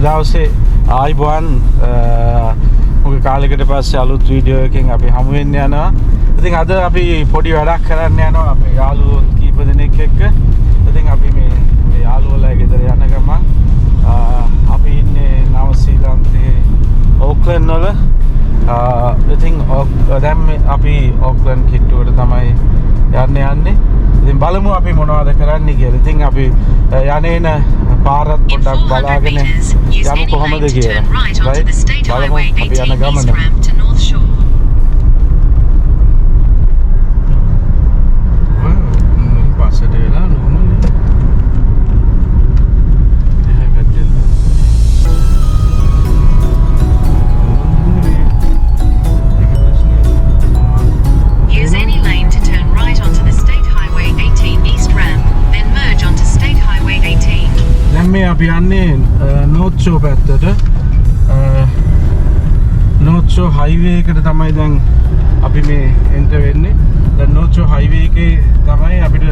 දවසේ ආයිබෝන් මොකද කාලෙකට පස්සේ අලුත් වීඩියෝ එකකින් අපි හමු වෙන්න යනවා. ඉතින් අද අපි පොඩි වැඩක් කරන්න යනවා අපේ යාළුවෝ කීප දෙනෙක් එක්ක. ඉතින් අපි මේ යාළුවෝලා ගෙදර යන ගමන් අපි ඉන්නේ නව ශ්‍රීලන්තයේ ඕක්ලන්ඩ් වල. ඉතින් දැන් අපි ඕක්ලන්ඩ් කිට්ටුවට තමයි යන්නේ. ඉතින් බලමු අපි මොනවද කරන්න කියලා. ඉතින් අපි යන්නේන පාරත් පොඩ්ඩක් බලාගෙන යමු කොහමද කියලා. right බලමු අපි යන ගමන. පස්සට වෙලා නෝමනේ. එහෙම පැත්තෙන්. Use any lane to turn right onto the State Highway 18 East Ramp, then merge onto State Highway 18. දැන් මේ අපි යන්නේ නෝත් ෂෝ පැත්තට. නෝත් ෂෝ හයිවේ එකට තමයි දැන් අපි මේ එන්ටර් වෙන්නේ. දැන් නෝත් ෂෝ හයිවේ එකේ තමයි අපිට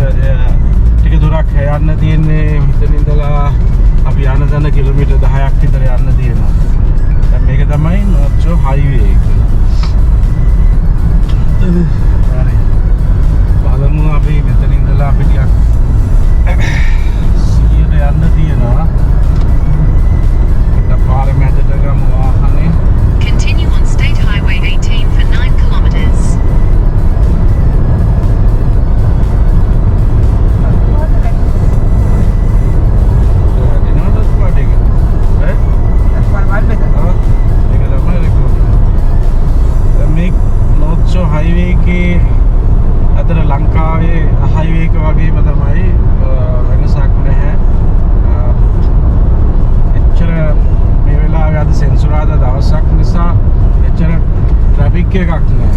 ටික දුරක් යන්න තියෙන්නේ. මෙතන ඉඳලා අපි යන තැන කිලෝමීටර් 10ක් විතර යන්න තියෙනවා. දැන් මේක තමයි නෝත් ෂෝ හයිවේ එක. හරි. බලමු අපි මෙතන ඉඳලා අපි ටිකක් යන්න තියෙනවා. පාර මැදට ගමු වාහනේ. Continue on State Highway 18 for 9 kilometers. Highway के अदर लंकावे हाईवे के वगैरह තමයි වෙනසක් නැහැ. එච්චර මේ වෙලාවේ අද සෙන්සුරාදා දවසක් නිසා එච්චර ට්‍රැෆික් එකක් නැහැ.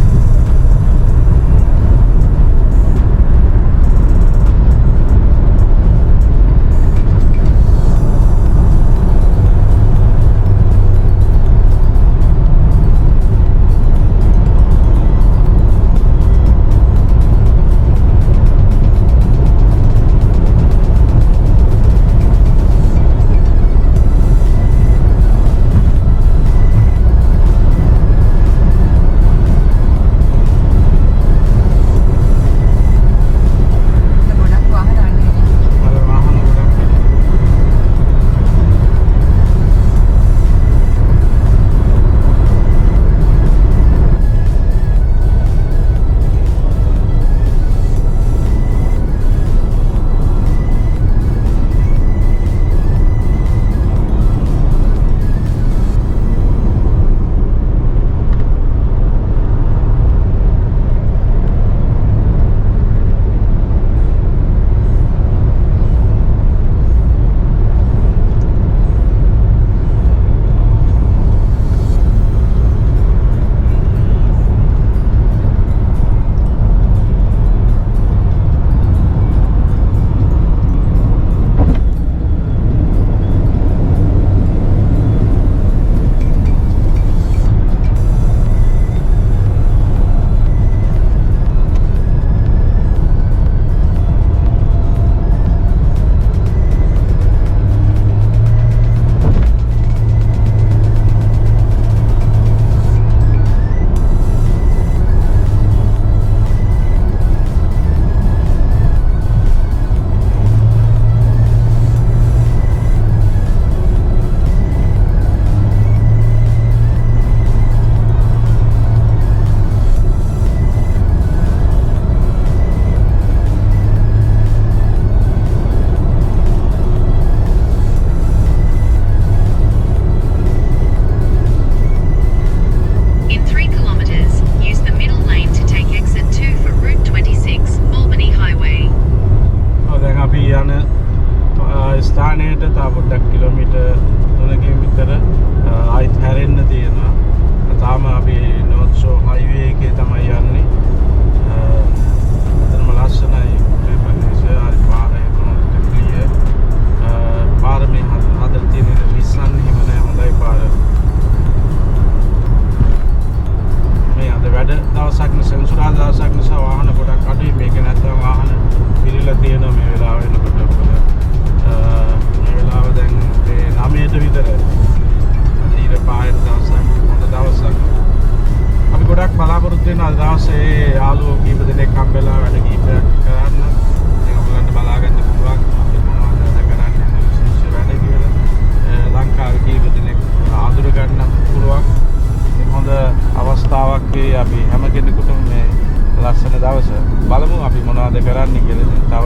ලස්සන දවස. බලමු අපි මොනවද කරන්නේ කියලා. තව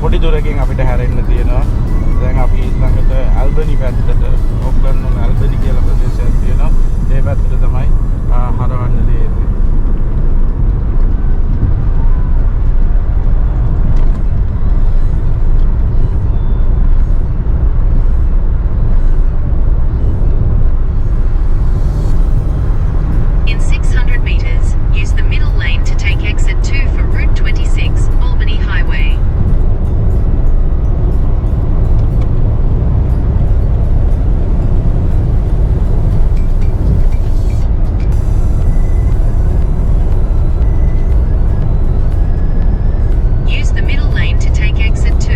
පොඩි දුරකින් අපිට හැරෙන්න තියෙනවා. දැන් අපි ඊළඟට ඇල්බනි පැත්තට ඔක්ලන්ඩ් වල ඇල්බනි කියලා ප්‍රදේශයක් තියෙනවා. ඒ පැත්තට තමයි හරවන්න තියෙන්නේ. In 600 meters, use the middle lane to take exit 2 for Route 26, Albany Highway. Use the middle lane to take exit 2.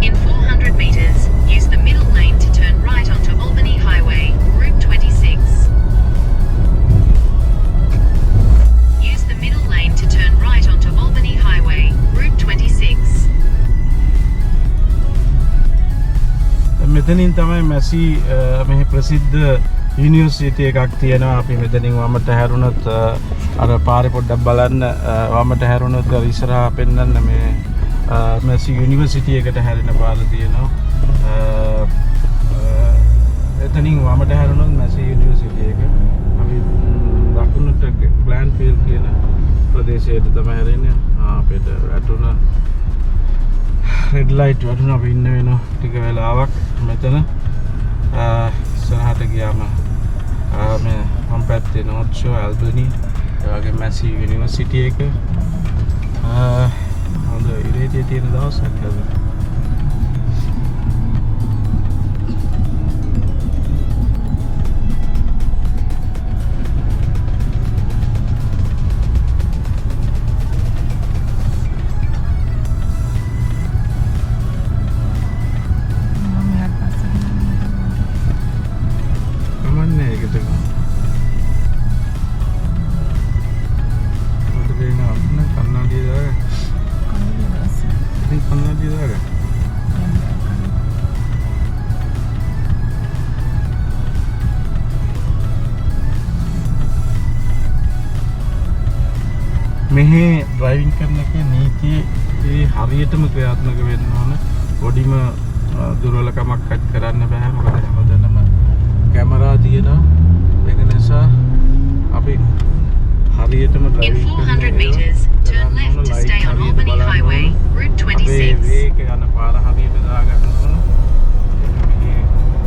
In 400 meters, use the middle lane to turn right onto Albany Highway, Route 26. Use the middle lane to turn right onto Albany Highway, Route 26. මෙතනින් තමයි මැසි මෙහි ප්‍රසිද්ධ university එකක් තියෙනවා. අපි මෙතනින් වමට හැරුණොත් අර පාරේ පොඩ්ඩක් බලන්න වමට හැරුණොත් අර ඉස්සරහා පෙන්නන්න මේ මැසි යුනිවර්සිටි එකට හැරෙන පාර තියෙනවා. එතනින් වමට හැරුණොත් මැසි යුනිවර්සිටි එක. අපි දකුණට ප්ලෑන්ෆීල්ඩ් කියන ප්‍රදේශයට තමයි හැරෙන්නේ. අපිට වැටුණ රෙඩ් ලයිට් වැටුණ අපි ඉන්න වෙනවා ටික වෙලාවක් මෙතන. ඉස්සරහට ගියාම මේ මම පැත්තේ නෝත් ෂෝ ඇල්බනි ඒ වගේ මැසි යුනිවර්සිටි එක හොඳ ඉරේතිය තියෙන දවසක් අද. කමන්නේ ඒකට මොකද වෙනවා නේ කන්නාඩිය දාගන්න. ඉතින් කන්නාඩිය දාගන්න. මෙහි ඩ්‍රයිවිං කරන එකේ නීතිය ඒ හරියටම ක්‍රියාත්මක වෙන්න ඕන. පොඩිම දුර්වලකමක් අත් කරන්න බෑ. මොකද හැමදැනම කැමරා තියෙනවා. ඒක නිසා අපි හරියටම In driving 400 meters, turn left to stay on Albany Highway, Route 26. ඒක යන පාර හරියට දාගන්න ඕන. මේකේ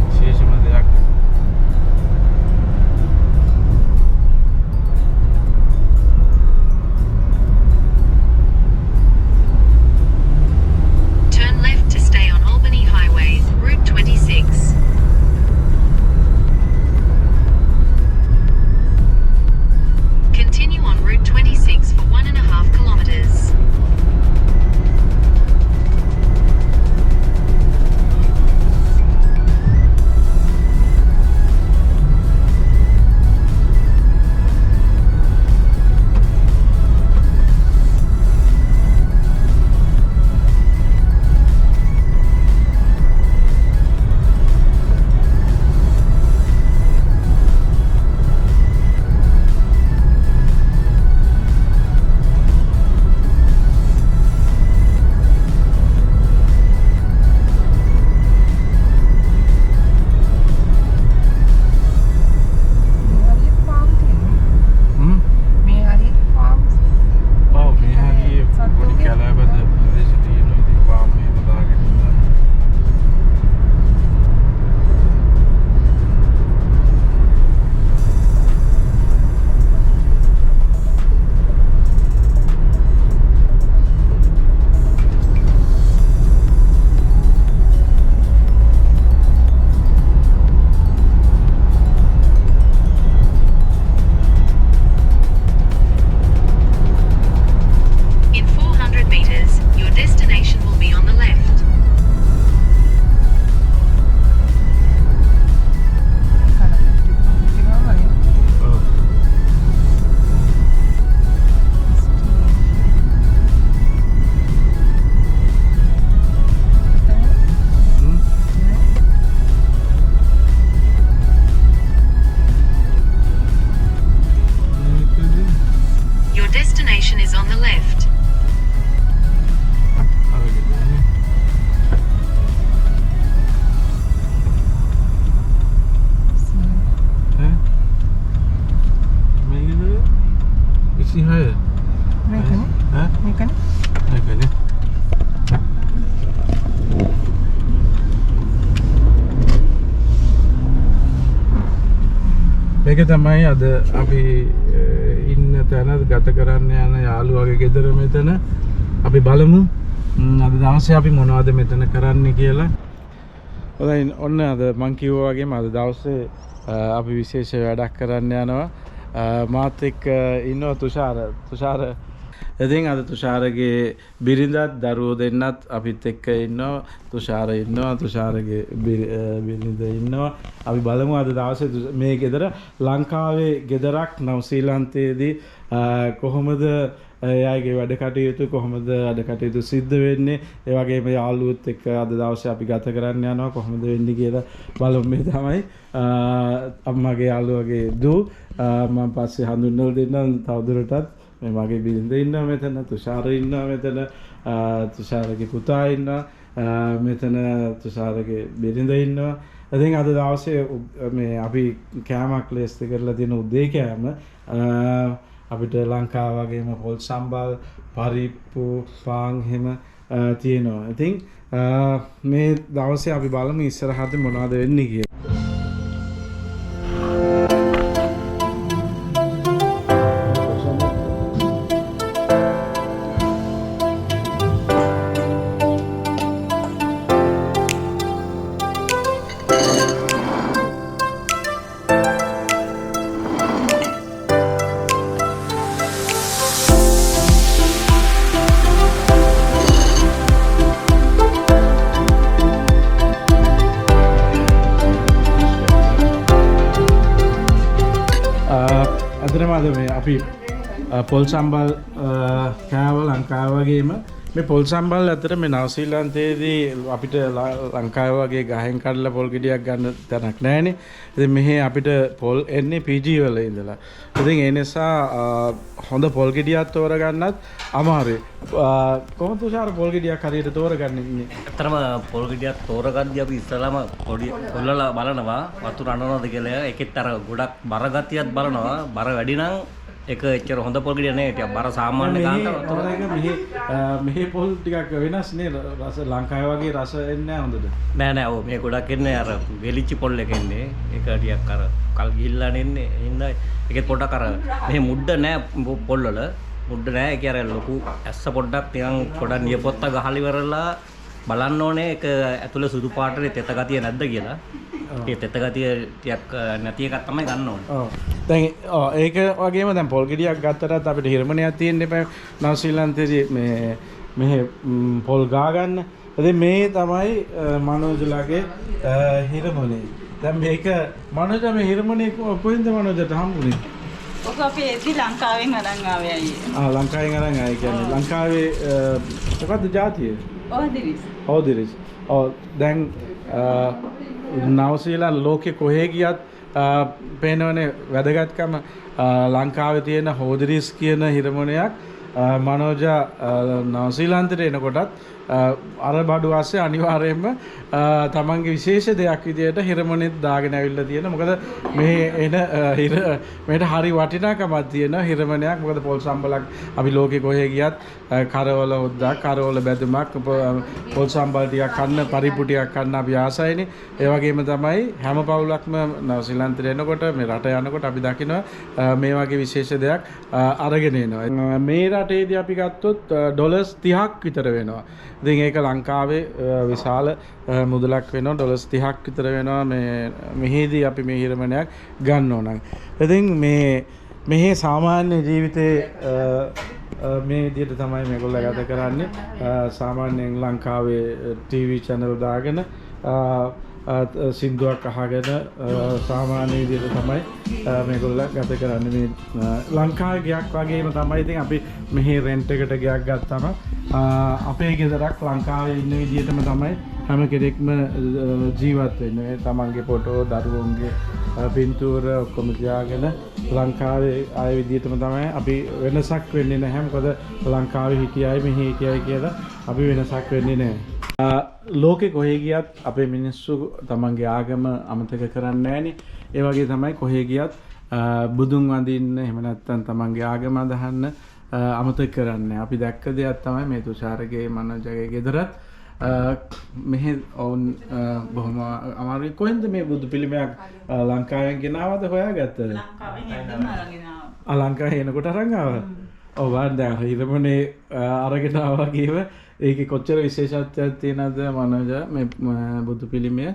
විශේෂම දෙයක් Turn left to stay on Albany Highway, Route 26. Continue on Route 26 for 1.5 kilometers. මේක තමයි අද අපි ඉන්න තැන ගත කරන්න යන යාළුවාගේ ගෙදර මෙතන. අපි බලමු අද දවසේ අපි මොනවද මෙතන කරන්න කියලා. හොඳයි ඔන්න අද මං කිව්වා වගේම අද දවසේ අපි විශේෂ වැඩක් කරන්න යනවා. මාත් එක්ක ඉන්නවා තුෂාර. ඉතින් අද තුෂාරගේ බිරිඳත් දරුවෝ දෙන්නත් අපිත් එක්ක ඉන්නවා. තුෂාර ඉන්නවා, තුෂාරගේ බිරිඳ ඉන්නවා. අපි බලමු අද දවසේ මේ ගෙදර ලංකාවේ ගෙදරක් නවසීලන්තයේදී කොහොමද එයාගේ වැඩ කටයුතු කොහොමද වැඩ කටයුතු සිද්ධ වෙන්නේ, ඒ වගේම යාළුවොත් එක්ක අද දවසේ අපි ගත කරන්න යනවා කොහොමද වෙන්නේ කියලා බලමු. මේ තමයි අම්මගේ යාළුවගේ දූ. මම පස්සේ හඳුන්වලා දෙන්නම් තවදුරටත්. මේ මගේ බිරිඳ ඉන්නවා මෙතන, තුෂාර ඉන්නවා මෙතන, තුෂාරගේ පුතා ඉන්නවා මෙතන, තුෂාරගේ බිරිඳ ඉන්නවා. ඉතින් අද දවසේ මේ අපි කෑමක් ලේස්ති කරලා තියෙන උදේ කෑම අපිට ලංකාව වගේම පොල් සම්බල්, පරිප්පු, පාන් හැම තියෙනවා. ඉතින් මේ දවසේ අපි බලමු ඉස්සරහට මොනවද වෙන්නේ කියලා. අපි පොල් සම්බල් කෑව ලංකාව වගේම මේ පොල් සම්බල් අතර මේ නවසීලන්තයේදී අපිට ලංකාව වගේ ගහෙන් කඩලා පොල් ගෙඩියක් ගන්න තැනක් නැහැනේ. ඉතින් මෙහි අපිට පොල් එන්නේ PG වල ඉඳලා. ඉතින් ඒ නිසා හොඳ පොල් ගෙඩියක් තෝරගන්නත් අමාරුයි. කොහොමද තුෂාර පොල් ගෙඩියක් හරියට තෝරගන්නේ? ඇත්තටම පොල් ගෙඩියක් තෝරගද්දී අපි ඉස්සලාම පොඩි කොල්ලලා බලනවා වතුර අනනවද කියලා. ඒකෙත් අර ගොඩක් බර ගතියක් බලනවා. බර වැඩි නම් ඒක එච්චර හොඳ පොල් ගෙඩියක් නෙවෙයි. ටිකක් බර සාමාන්‍ය කාන්තාව වතුර. මෙහි පොල් ටිකක් වෙනස් නේ. රස ලංකාවේ වගේ රස එන්නේ නැහැ හොඳට. නෑ ඔව් මේ ගොඩක් එන්නේ අර වෙලිච්ච පොල් එක එන්නේ. ඒක ටිකක් අර කල් ගිහිල්ලා නෙන්නේ. හින්දා ඒකෙත් පොඩක් අර මේ මුඩ නෑ පොල් වල. මුඩ නෑ. ඒක අර ලොකු ඇස්ස පොඩ්ඩක් නිකන් පොඩක් නියපොත්ත ගහලා ඉවරලා බලන්න ඕනේ ඒක ඇතුලේ සුදු පාටේ තෙත ගතිය නැද්ද කියලා. ඒ තෙත ගතිය ටිකක් නැති එකක් තමයි ගන්න ඕනේ. ඔව්. දැන් ඒක වගේම දැන් පොල් ගෙඩියක් ගත්තටත් අපිට හිරමණයක් තියෙන්න එපා. නවසීලන්තයේදී මෙහෙ පොල් ගා ගන්න. ඉතින් මේ තමයි මනෝජලගේ හිරමණේ. දැන් මේක මනෝජ මේ හිරමණේ කොහෙන්ද මනෝජට හම්බුනේ? ඔක අපි ශ්‍රී ලංකාවෙන් අරන් ආවේ අයියේ. ලංකාවෙන් අරන් ආවේ කියන්නේ ලංකාවේ මොකද්ද ජාතිය? ඔහදිරිස්. ඔහදිරිස්. දැන් නවසීලන්ත ලෝකේ කොහේ ගියත් පේනවනේ වැදගත්කම ලංකාවේ තියෙන හෝදිරිස් කියන හිරමණයක් මනෝජ නවසීලන්තයට එනකොටත් අර බඩු ආසේ අනිවාර්යයෙන්ම තමන්ගේ විශේෂ දෙයක් විදියට හිරමණෙත් දාගෙන ඇවිල්ලා තියෙන. මොකද මේ එන මේට හරි වටිනාකමක් තියෙන හිරමණයක්. මොකද පොල් සම්බලක් අපි ලෝකේ කොහේ ගියත් කරවල හොද්දා කරවල බැදුමක් පොල් සම්බල් ටිකක් කන්න පරිප්පු ටිකක් කන්න අපි ආසයිනේ. ඒ වගේම තමයි හැම පවුලක්ම නවසීලන්තයට එනකොට මේ රට යනකොට අපි දකිනවා මේ වගේ විශේෂ දෙයක් අරගෙන එනවා. මේ රටේදී අපි ගත්තොත් ඩොලර්ස් 30ක් විතර වෙනවා. ඉතින් ඒක ලංකාවේ විශාල මුදලක් වෙනවා. ඩොලර්ස් 30ක් විතර වෙනවා මෙහිදී අපි මේ හිරමණයක් ගන්න ඕන. ඉතින් මෙහි සාමාන්‍ය ජීවිතේ මේ විදිහට තමයි මේගොල්ලෝ ගත කරන්නේ. සාමාන්‍යයෙන් ලංකාවේ TV channel දාගෙන සින්දුවක් අහගෙන සාමාන්‍ය විදිහට තමයි මේගොල්ලෝ ගත කරන්නේ. මේ ලංකාවේ ගයක් වගේම තමයි. ඉතින් අපි මෙහි රෙන්ට් එකට ගයක් ගත්තාම අපේ ගෙදරක් ලංකාවේ ඉන්න විදිහටම තමයි හැම කෙනෙක්ම ජීවත් වෙන්නේ. තමන්ගේ ෆොටෝ, දරුවන්ගේ පින්තූර ඔක්කොම තියාගෙන ලංකාවේ ආය විදිහටම තමයි. අපි වෙනසක් වෙන්නේ නැහැ. මොකද ලංකාවේ හිටියයි මෙහි හිටියයි කියලා අපි වෙනසක් වෙන්නේ නැහැ. ලෝකේ කොහේ ගියත් අපේ මිනිස්සු තමන්ගේ ආගම අමතක කරන්නේ නැහනේ. ඒ වගේ තමයි කොහේ ගියත් බුදුන් වඳින්න එහෙම නැත්නම් තමන්ගේ ආගම අදහන්න අමතක කරන්නේ. අපි දැක්ක දෙයක් තමයි මේ තුෂාරගේ මනෝජගේ ගෙදරත් මෙහෙ ඔවුන් බොහොම අමාරුයි. කොහෙන්ද මේ බුදු පිළිමයක් ලංකාවෙන් ගෙනාවද හොයාගත්තද? ලංකාවෙන් එද්දිම අරගෙන ආවා. ලංකාවේ එනකොට අරන් ආවා. ඔව් වාන් දැන් හිරමනේ අරගෙන ආවා කියව ඒකේ කොච්චර විශේෂත්වයක් තියෙනවද මනෝජ මේ බුදු පිළිමය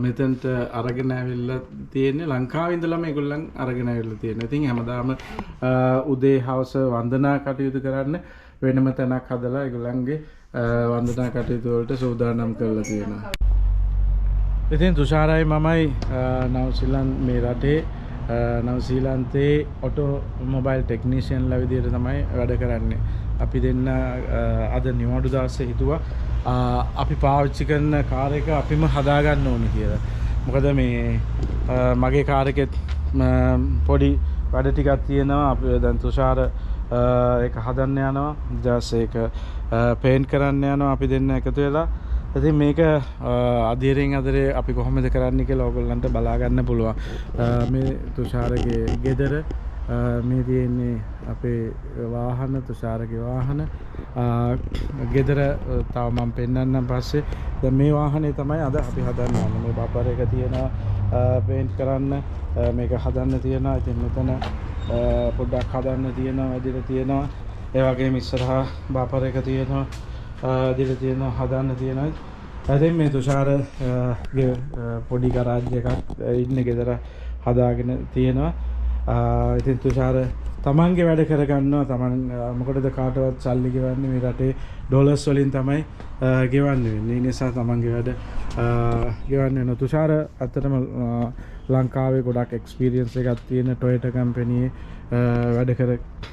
මෙතනට අරගෙන ඇවිල්ලා තියෙන්නේ ලංකාවේ ඉඳලා මේගොල්ලන් අරගෙන ඇවිල්ලා තියෙනවා. ඉතින් හැමදාම උදේ හවස වන්දනා කටයුතු කරන්න වෙනම තැනක් හදලා ඒගොල්ලන්ගේ වන්දනා කටයුතු වලට සූදානම් කරලා තියෙනවා. ඉතින් තුෂාරයි මමයි නවසීලන්ත මේ රටේ නවසීලන්තේ ඔටෝමොබයිල් ටෙක්නීෂියන්ලා විදියට තමයි වැඩ කරන්නේ. අපි දෙන්න අද නිවාඩු දවසේ හිතුවා අපි පාවිච්චි කරන කාර් එක අපිම හදාගන්න ඕනේ කියලා. මොකද මේ මගේ කාර් එකෙත් පොඩි වැඩ ටිකක් තියෙනවා. අපි දැන් තුෂාර ඒක හදන්න යනවා. ඊට ඒක පේන්ට් කරන්න යනවා අපි දෙන්න එකතු වෙලා. ඉතින් මේක අධීරයෙන් අදරේ අපි කොහොමද කරන්නේ කියලා ඔයගොල්ලන්ට බලා ගන්න පුළුවන්. මේ තුෂාරගේ ගෙදර මේ තියෙන්නේ අපේ වාහන තුෂාරගේ වාහන ගෙදර තව මම පෙන්නන්නම් පස්සේ. දැන් මේ වාහනේ තමයි අද අපි හදන්න ඕනේ. මේ බම්පර් එක තියෙනවා පේන්ට් කරන්න, මේක හදන්න තියෙනවා. ඉතින් මෙතන පොඩ්ඩක් හදන්න තියෙනවා, ඇදිලා තියෙනවා. ඒ වගේම ඉස්සරහා බම්පර් එක තියෙනවා, ඇදිලා තියෙනවා, හදන්න තියෙනවා. ඉතින් මේ තුෂාරගේ පොඩි ගරාජ් එකක් ඉන්නේ ගෙදර හදාගෙන තියෙනවා. ඉතින් තුෂාර තමන්ගේ වැඩ කරගන්නවා. තමන් මොකටද කාටවත් සල්ලි ගෙවන්නේ? මේ රටේ ඩොලර්ස් වලින් තමයි ගෙවන්නේ. ඒ නිසා තමන්ගේ වැඩ ගෙවන්න වෙනවා. තුෂාර අතරම ලංකාවේ ගොඩක් එක්ස්පීරියන්ස් එකක් තියෙන ටොයෝටා කම්පැනියේ වැඩ කර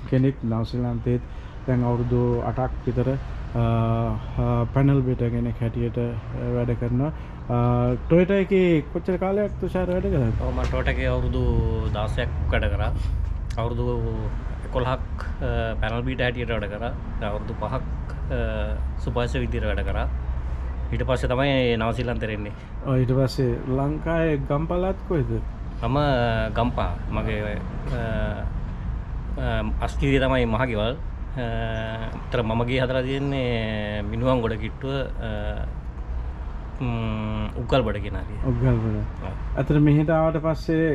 කෙනෙක්. නවසීලන්තේත් දැන් අවුරුදු 8ක් විතර පැනල් බෙට කෙනෙක් හැටියට වැඩ කරනවා. ටොයෝටා එකේ කොච්චර කාලයක් තුෂාර වැඩ කරාද? ඔව් මම ටොයෝටා එකේ අවුරුදු 16ක් වැඩ කරා. අවුරුදු 11ක් පැනල් බීට හැටියට වැඩ කරා. අවුරුදු 5ක් සුපර්වයිසර් විදියට වැඩ කරා. ඊට පස්සේ තමයි නවසීලන්තෙට එන්නේ. ඔව් ඊට පස්සේ ලංකාවේ ගම්පලත් කොහෙද? මම ගම්පහ. මගේ අස්කිරිය තමයි මහගෙවල්. තර මම ගේ හදලා තියෙන්නේ මිනුවන් ගොඩ කිට්ටුව උග්ගල්බඩ කියන හරිය. උග්ගල්බඩ. අතන මෙහෙට ආවට පස්සේ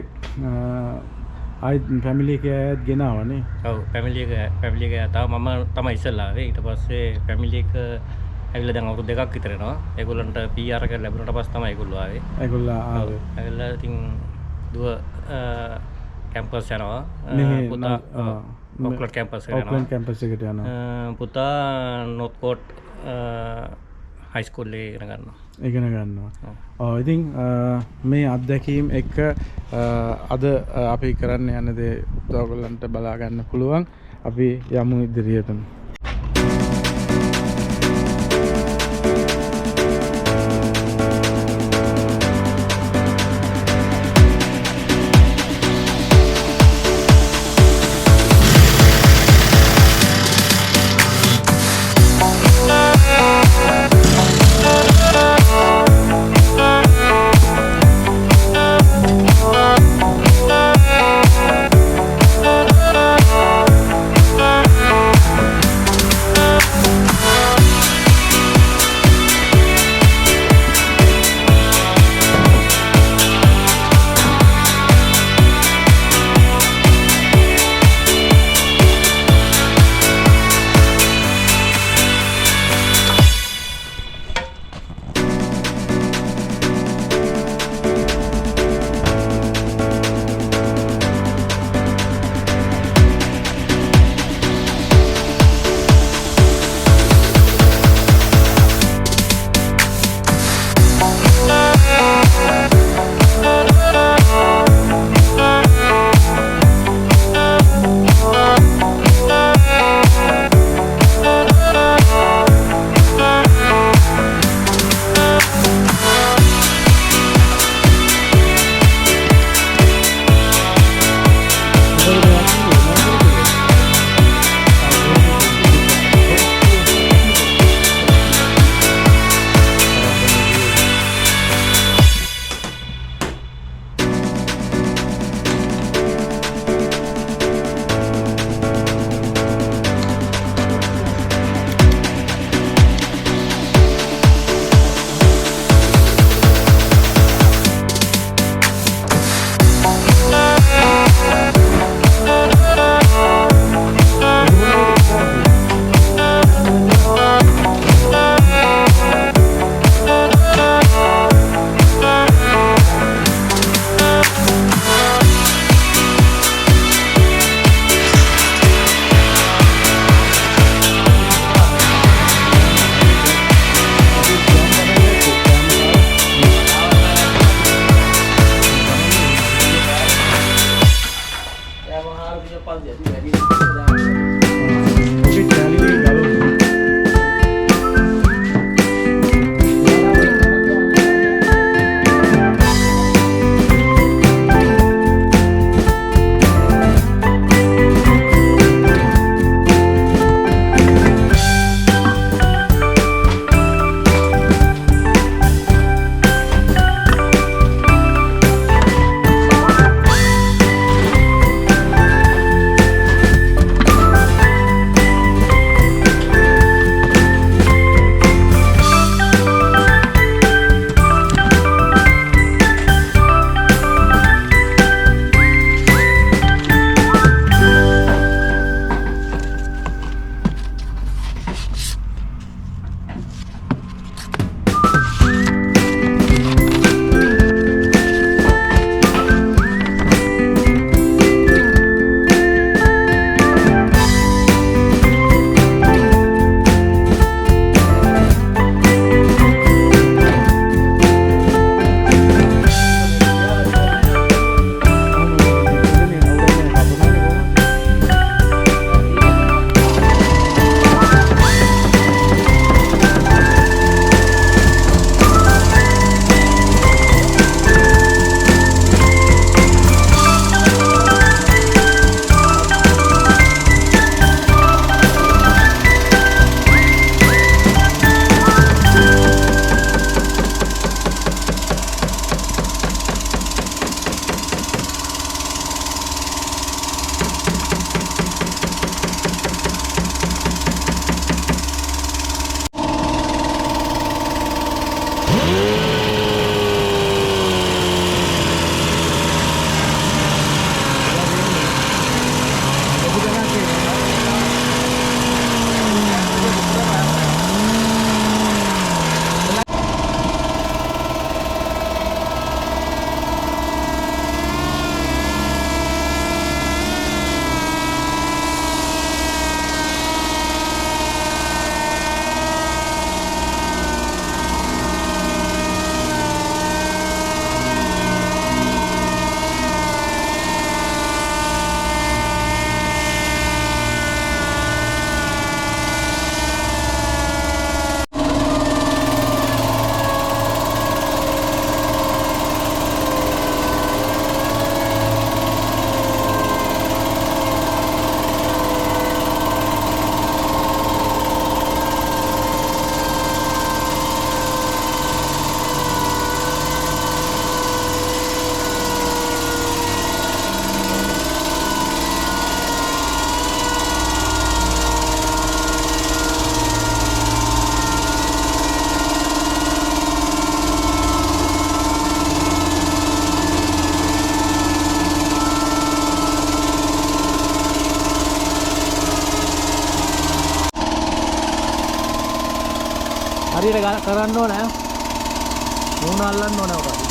ආයි ෆැමිලි එක ඇයත් ගෙනාවනේ. ඔව් ෆැමිලි එක තාම මම තමයි ඉස්සෙල්ලා ආවේ. ඊට පස්සේ ෆැමිලි එක ඇවිල්ලා දැන් අවුරුදු 2ක් විතර වෙනවා. ඒගොල්ලන්ට PR එක ලැබුණාට පස්සේ තමයි ඒගොල්ලෝ ආවේ. ඒගොල්ලෝ ආවේ. ඇවිල්ලා ඉතින් දුව කැම්පස් යනවා. පුතා ඔක්ලන්ඩ් කැම්පස් එකට යනවා. ඔක්ලන්ඩ් කැම්පස් එකට යනවා. පුතා නොර්ත්කෝට් හයිස්කූල් එකේ ඉගෙන ගන්නවා. ඔව් ඉතින් මේ අත්දැකීම් එක්ක අද අපි කරන්න යන දේ ඔයගොල්ලන්ට බලා ගන්න පුළුවන්. අපි යමු ඉදිරියටම. හරියට කරන්න ඕන ඈ. මූණ අල්ලන්න ඕන උඩ.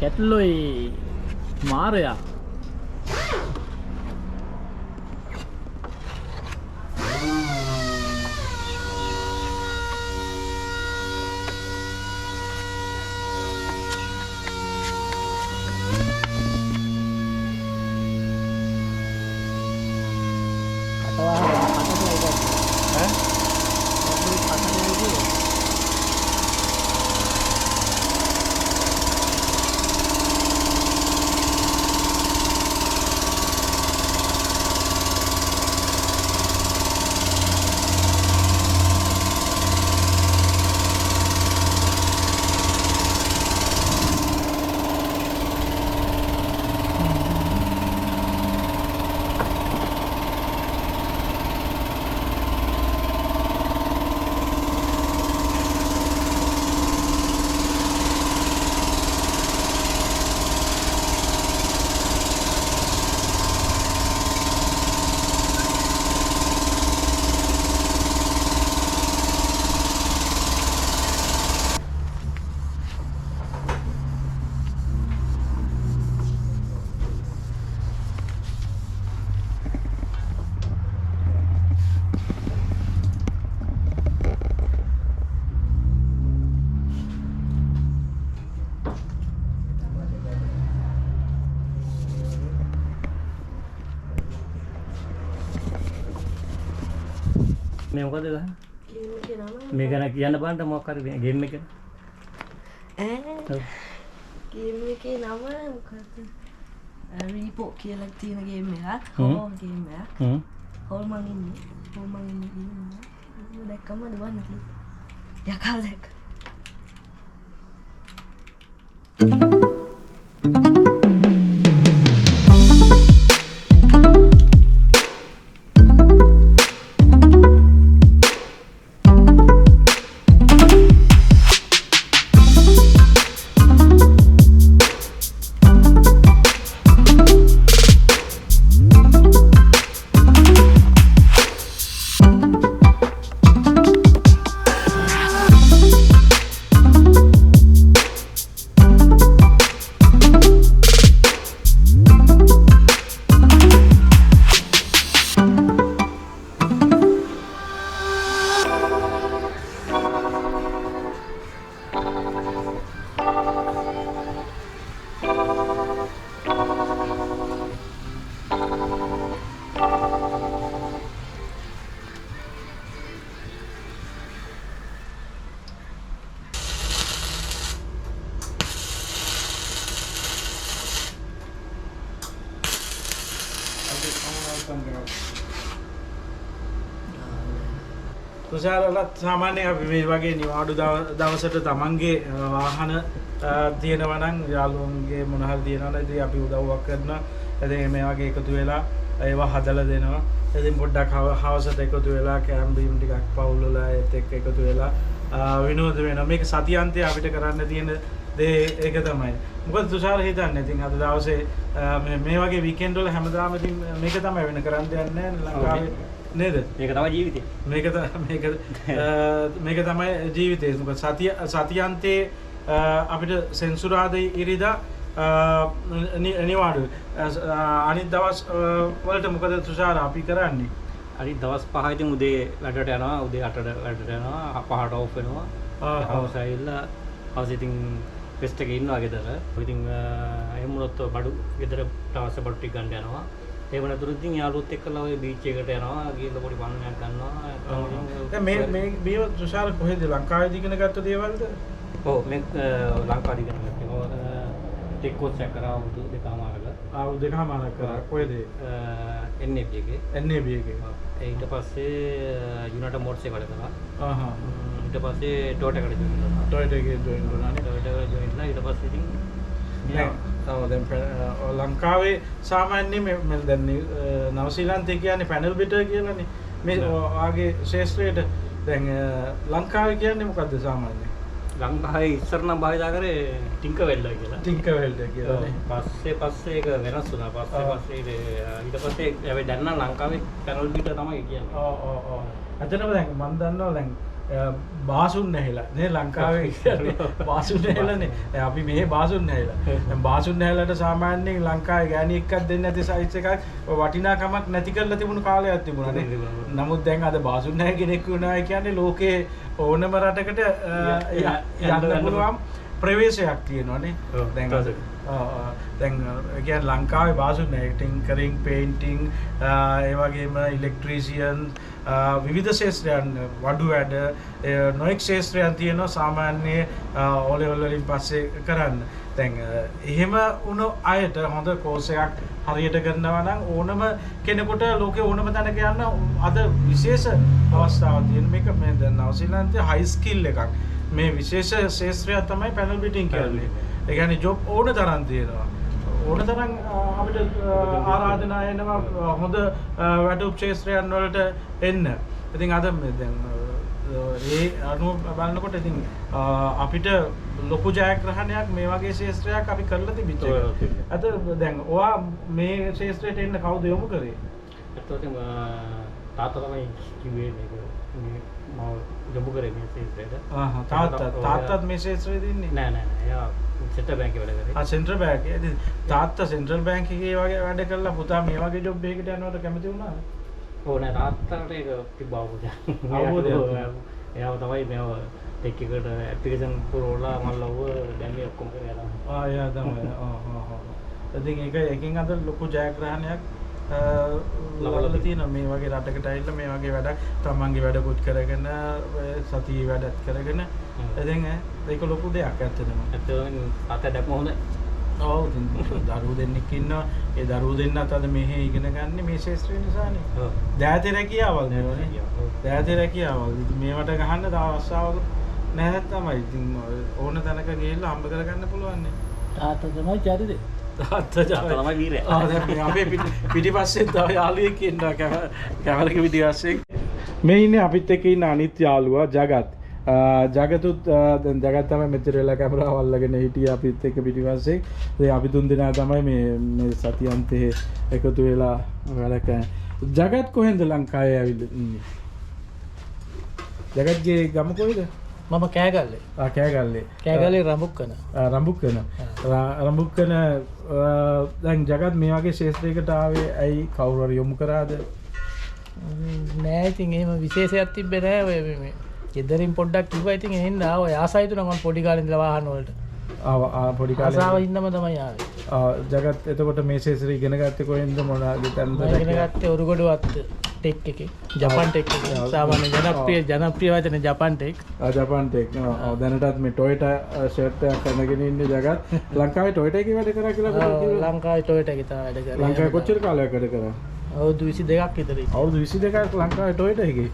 Ketloy Maria. මේ මොකද ගහන්නේ? මේ ගැන කියන්න බලන්න මොකක් හරි ගේම් එක. ගේම් එකේ නම මොකක්ද? රීපෝ කියලා තියෙන ගේම් එකක්. හොල් ගේම් එකක්. හොල් මං ඉන්නේ. දැක්කම දුවන්න කිව්වා. යකා දැක්ක. තුෂාරලත් සාමාන්‍යයෙන් අපි මේ වගේ නිවාඩු දවසට තමන්ගේ වාහන තියෙනවා නම් යාළුවන්ගේ මොන හරි තියෙනවා නම් ඉතින් අපි උදව්වක් කරනවා. ඉතින් මේ වගේ එකතු වෙලා ඒවා හදලා දෙනවා. ඉතින් පොඩ්ඩක් හවසට එකතු වෙලා කැම් බීම් ටිකක් පවුල් වල ඒත් එක්ක එකතු වෙලා විනෝද වෙනවා. මේක සතියන්තයේ අපිට කරන්න තියෙන දේ ඒක තමයි. මොකද තුෂාර හිතන්නේ ඉතින් අද දවසේ මේ වගේ වීකෙන්ඩ් වල හැමදාම ඉතින් මේක තමයි වෙන කරන්න දෙයක් නැහැ ලංකාවේ නේද? මේක තමයි ජීවිතේ. මේක තමයි ජීවිතේ. මොකද සතියන්තයේ අපිට සෙන්සුරාදා ඉරිදා නිවාඩු අනිත් දවස් වලට මොකද තුෂාර අපි කරන්නේ? අනිත් දවස් 5 ඉතින් උදේ වැඩට යනවා. උදේ 8ට වැඩට යනවා. 5ට ඔෆ් වෙනවා. හවස ඇවිල්ලා හවස ඉතින් ෆෙස්ට් එකේ ඉන්නවා ගෙදර. ඉතින් එහෙම වුණොත් බඩු ගෙදරට අවශ්‍ය බඩු ටික ගන්න යනවා. එහෙම නැතුව ඉතින් යාළුවොත් එක්කලා ඔය බීච් එකට යනවා. ගිහලා පොඩි පන්නයක් ගන්නවා. දැන් මේ තුෂාර කොහෙද ලංකාවේදී ඉගෙන ගත්ත දේවල්ද? ඔව් මේ ලංකාවේදී ඉගෙන ගත්තා. ටෙක් කෝස් එකක් කරා අවුරුදු දෙකමාරක. අවුරුදු දෙකමාරක් කරා. කොහෙද? NAB එකේ. NAB එකේ. ඊට පස්සේ යුනයිටඩ් මෝටර්ස් එකට කරා. ඊට පස්සේ ටොයෝටා එකට ජොයින් වුණා. ටොයෝටා එකේ ජොයින් වුණා නේ. ටොයෝටා එකට ජොයින් වුණා. ඊට පස්සේ ඉතින් දැන් ලංකාවේ සාමාන්‍යයෙන් මේ දැන් නවසීලන්තේ කියන්නේ පැනල් බිටර් කියලානේ. මේ ආගේ ශාස්ත්‍රයට දැන් ලංකාවේ කියන්නේ මොකද්ද සාමාන්‍යයෙන්? ලංකාවේ ඉස්සර නම් භාවිතා කරේ ටින්කර්වෙල්ඩර් කියලා. ටින්කර්වෙල්ඩර් කියලා නේ. පස්සේ ඒක වෙනස් වුණා. පස්සේ ඊට පස්සේ හැබැයි දැන් නම් ලංකාවේ පැනල් බිටර් තමයි කියන්නේ. ඔව්. අතනම දැන් මම දන්නවා දැන් බාසුන් නැහිලා නේ ලංකාවේ කියන්නේ බාසුන් නැහිලානේ. දැන් අපි මෙහෙ බාසුන් නැහිලා. දැන් බාසුන් නැහිලාට සාමාන්‍යයෙන් ලංකාවේ ගෑණි එක්කක් දෙන්නේ නැති සයිස් එකක් වටිනාකමක් නැති කරලා තිබුණු කාලයක් තිබුණා නේ. නමුත් දැන් අද බාසුන් නැහැ කෙනෙක් වුණා කියන්නේ ලෝකේ ඕනම රටකට යන්න පුළුවන් ප්‍රවේශයක් තියෙනවා නේ. දැන් දැන් කියන්නේ ලංකාවේ බාසුන් නැහැ ටින්කරින් පේන්ටිං ඒ වගේම ඉලෙක්ට්‍රීසියන් විවිධ ශාස්ත්‍රයන් වඩු වැඩ නොඑක් ශාස්ත්‍රයන් තියෙනවා සාමාන්‍ය O level වලින් පස්සේ කරන්න. දැන් එහෙම වුණ අයට හොඳ කෝස් එකක් හරියට කරනවා නම් ඕනම කෙනෙකුට ලෝකේ ඕනම තැනක යන්න අද විශේෂ අවස්ථාවක් තියෙන මේක මේ දැන් නවසීලන්තයේ හයි ස්කිල් එකක්. මේ විශේෂ ශාස්ත්‍රය තමයි පැනල් බිටින් කියන්නේ. ඒ කියන්නේ ජොබ් ඕන තරම් තියෙනවා. ඕන තරම් අපිට ආරාධනා එනවා හොඳ වැඩ ශාස්ත්‍රයන් වලට එන්න. ඉතින් අද දැන් ඒ අනුව බලනකොට ඉතින් අපිට ලොකු ජයග්‍රහණයක් මේ වගේ ශාස්ත්‍රයක් අපි කරලා තිබිච්ච එක. අද දැන් ඔයා මේ ශාස්ත්‍රයට එන්න කවුද යොමු කරේ? එතකොට තාත්තා තමයි කිව්වේ මේක මම යොමු කරේ මේ ශාස්ත්‍රයට. තාත්තත් මේ ශාස්ත්‍රයේ ඉන්නේ? නෑ. එයා සෙන්ට්‍රල් බැංකුවේ වැඩ කරේ. සෙන්ට්‍රල් බැංකුවේ. ඉතින් තාත්තා සෙන්ට්‍රල් බැංකුවේ වගේ වැඩ කරලා පුතා මේ වගේ ජොබ් එකකට යනවට කැමති වුණාද? ඕ නෑ තාත්තට ඒක තිබ්බා අවබෝධයක්. එයාව තමයි මේව ටෙක් එකට ඇප්ලිකේෂන් පුරවලා මල්ලව දැන් මේ ඔක්කොම කරේ යනවා. එයා තමයි. ඉතින් ඒක එකකින් අද ලොකු ජයග්‍රහණයක් ලබලා තියෙනවා මේ වගේ රටකට ඇවිල්ලා මේ වගේ වැඩක් තමන්ගේ වැඩකුත් කරගෙන සතියේ වැඩත් කරගෙන ඉතින් ඒක ලොකු දෙයක් ඇත්තටම. ඇත්තටම අතඩක්ම හොඳයි. ඔව් ඉතින් දරුවෝ දෙන්නෙක් ඉන්නවා. ඒ දරුවෝ දෙන්නත් අද මෙහෙ ඉගෙන ගන්න මේ ශාස්ත්‍රය නිසානේ. ඔව්. දෑතේ රැකියාවල් නේ. දෑතේ රැකියාවල්. ඉතින් මේවට ගහන්න තව අවස්ථාවක් නැහැ තමයි. ඉතින් ඕන තැනක ගිහිල්ලා හම්බ කරගන්න පුළුවන් නේ. තාත්තා තමයි චරිතේ. තාත්තා තමයි වීරයා. දැන් අපේ පිටිපස්සේ තව යාළුවෙක් ඉන්නවා කැමරක පිටිපස්සේ. මේ ඉන්නේ අපිත් එක්ක ඉන්න අනිත් යාළුවා ජගත්. ජගතුත් දැන් ජගත් තමයි මෙච්චර වෙලා කැමරාව අල්ලගෙන හිටියේ අපිත් එක්ක පිටිපස්සේ. ඉතින් අපි තුන් දෙනා තමයි මේ සතියන්තේ එකතු වෙලා වැඩ කරන්නේ. ජගත් කොහෙන්ද ලංකාවේ ඇවිල්ලා ඉන්නේ? ජගත්ගේ ගම කොහෙද? මම කෑගල්ලේ. කෑගල්ලේ. කෑගල්ලේ රඹුක්කන. රඹුක්කන දැන් ජගත් මේ වගේ ශාස්ත්‍රයකට ආවේ ඇයි කවුරු හරි යොමු කරාද? නෑ ඉතින් එහෙම විශේෂයක් තිබ්බේ නෑ ඔය මේ. ගෙදරින් පොඩ්ඩක් කිව්වා ඉතින් එහෙනම් ආවා. ආසයි තුන මම පොඩි කාලේ ඉඳලා වාහන වලට. පොඩි කාලේ ආසාව ඉන්නම තමයි ආවේ. ජගත් එතකොට මේ ශාස්ත්‍රය ඉගෙන ගත්තේ කොහෙන්ද මොනවාද තැනද? ඉගෙන ගත්තේ ඔරුගොඩවත්ත ටෙක් එකේ. ජපාන් ටෙක් එකේ. සාමාන්‍ය ජනප්‍රිය වචන ජපාන් ටෙක්. ජපාන් ටෙක්. දැනටත් මේ ටොයෝටා ෂර්ට් එකක් අඳගෙන ඉන්නේ ජගත්. ලංකාවේ ටොයෝටා එකේ වැඩ කරා කියලා ලංකාවේ ටොයෝටා එකේ තමයි වැඩ කරා. ලංකාවේ කොච්චර කාලයක් වැඩ කරා? අවුරුදු 22ක් විතර ඉතින්. අවුරුදු 22ක් ලංකාවේ ටොයොටා එකේ.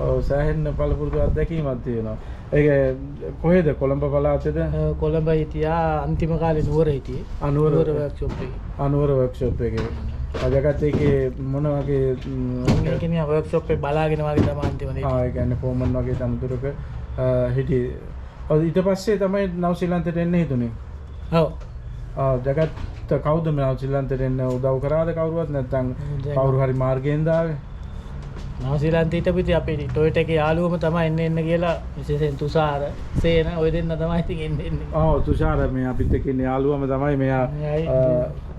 ඔව් සෑහෙන පළපුරුදු අත්දැකීමක් තියෙනවා. ඒක කොහෙද කොළඹ පළාතේද? කොළඹ හිටියා අන්තිම කාලේ නුවර හිටියේ. නුවර වර්ක්ෂොප් එකේ. නුවර වර්ක්ෂොප් එකේ. අදගත් එකේ මොන වගේ ඒ කියන්නේ වර්ක්ෂොප් එක බලාගෙන වගේ තමයි අන්තිමට. ඒ කියන්නේ ෆෝමන් වගේ තනතුරක හිටියේ. ඔව් ඊට පස්සේ තමයි නවසීලන්තයට එන්න හිතුනේ. ඔව්. ජගත් කවුද නවසීලන්තයට එන්න උදව් කරාද කවුරුවත් නැත්නම් කවුරු හරි මාර්ගයෙන් දාවේ? නවසීලන්තයට පිටි අපේ ටොයොටා එකේ යාළුවම තමයි එන්න කියලා විශේෂයෙන් තුෂාර සේන ඔය දෙන්න තමයි ඉතින් එන්නේ. ඔව් තුෂාර මේ අපිත් එක්ක ඉන්න යාළුවම තමයි මෙයා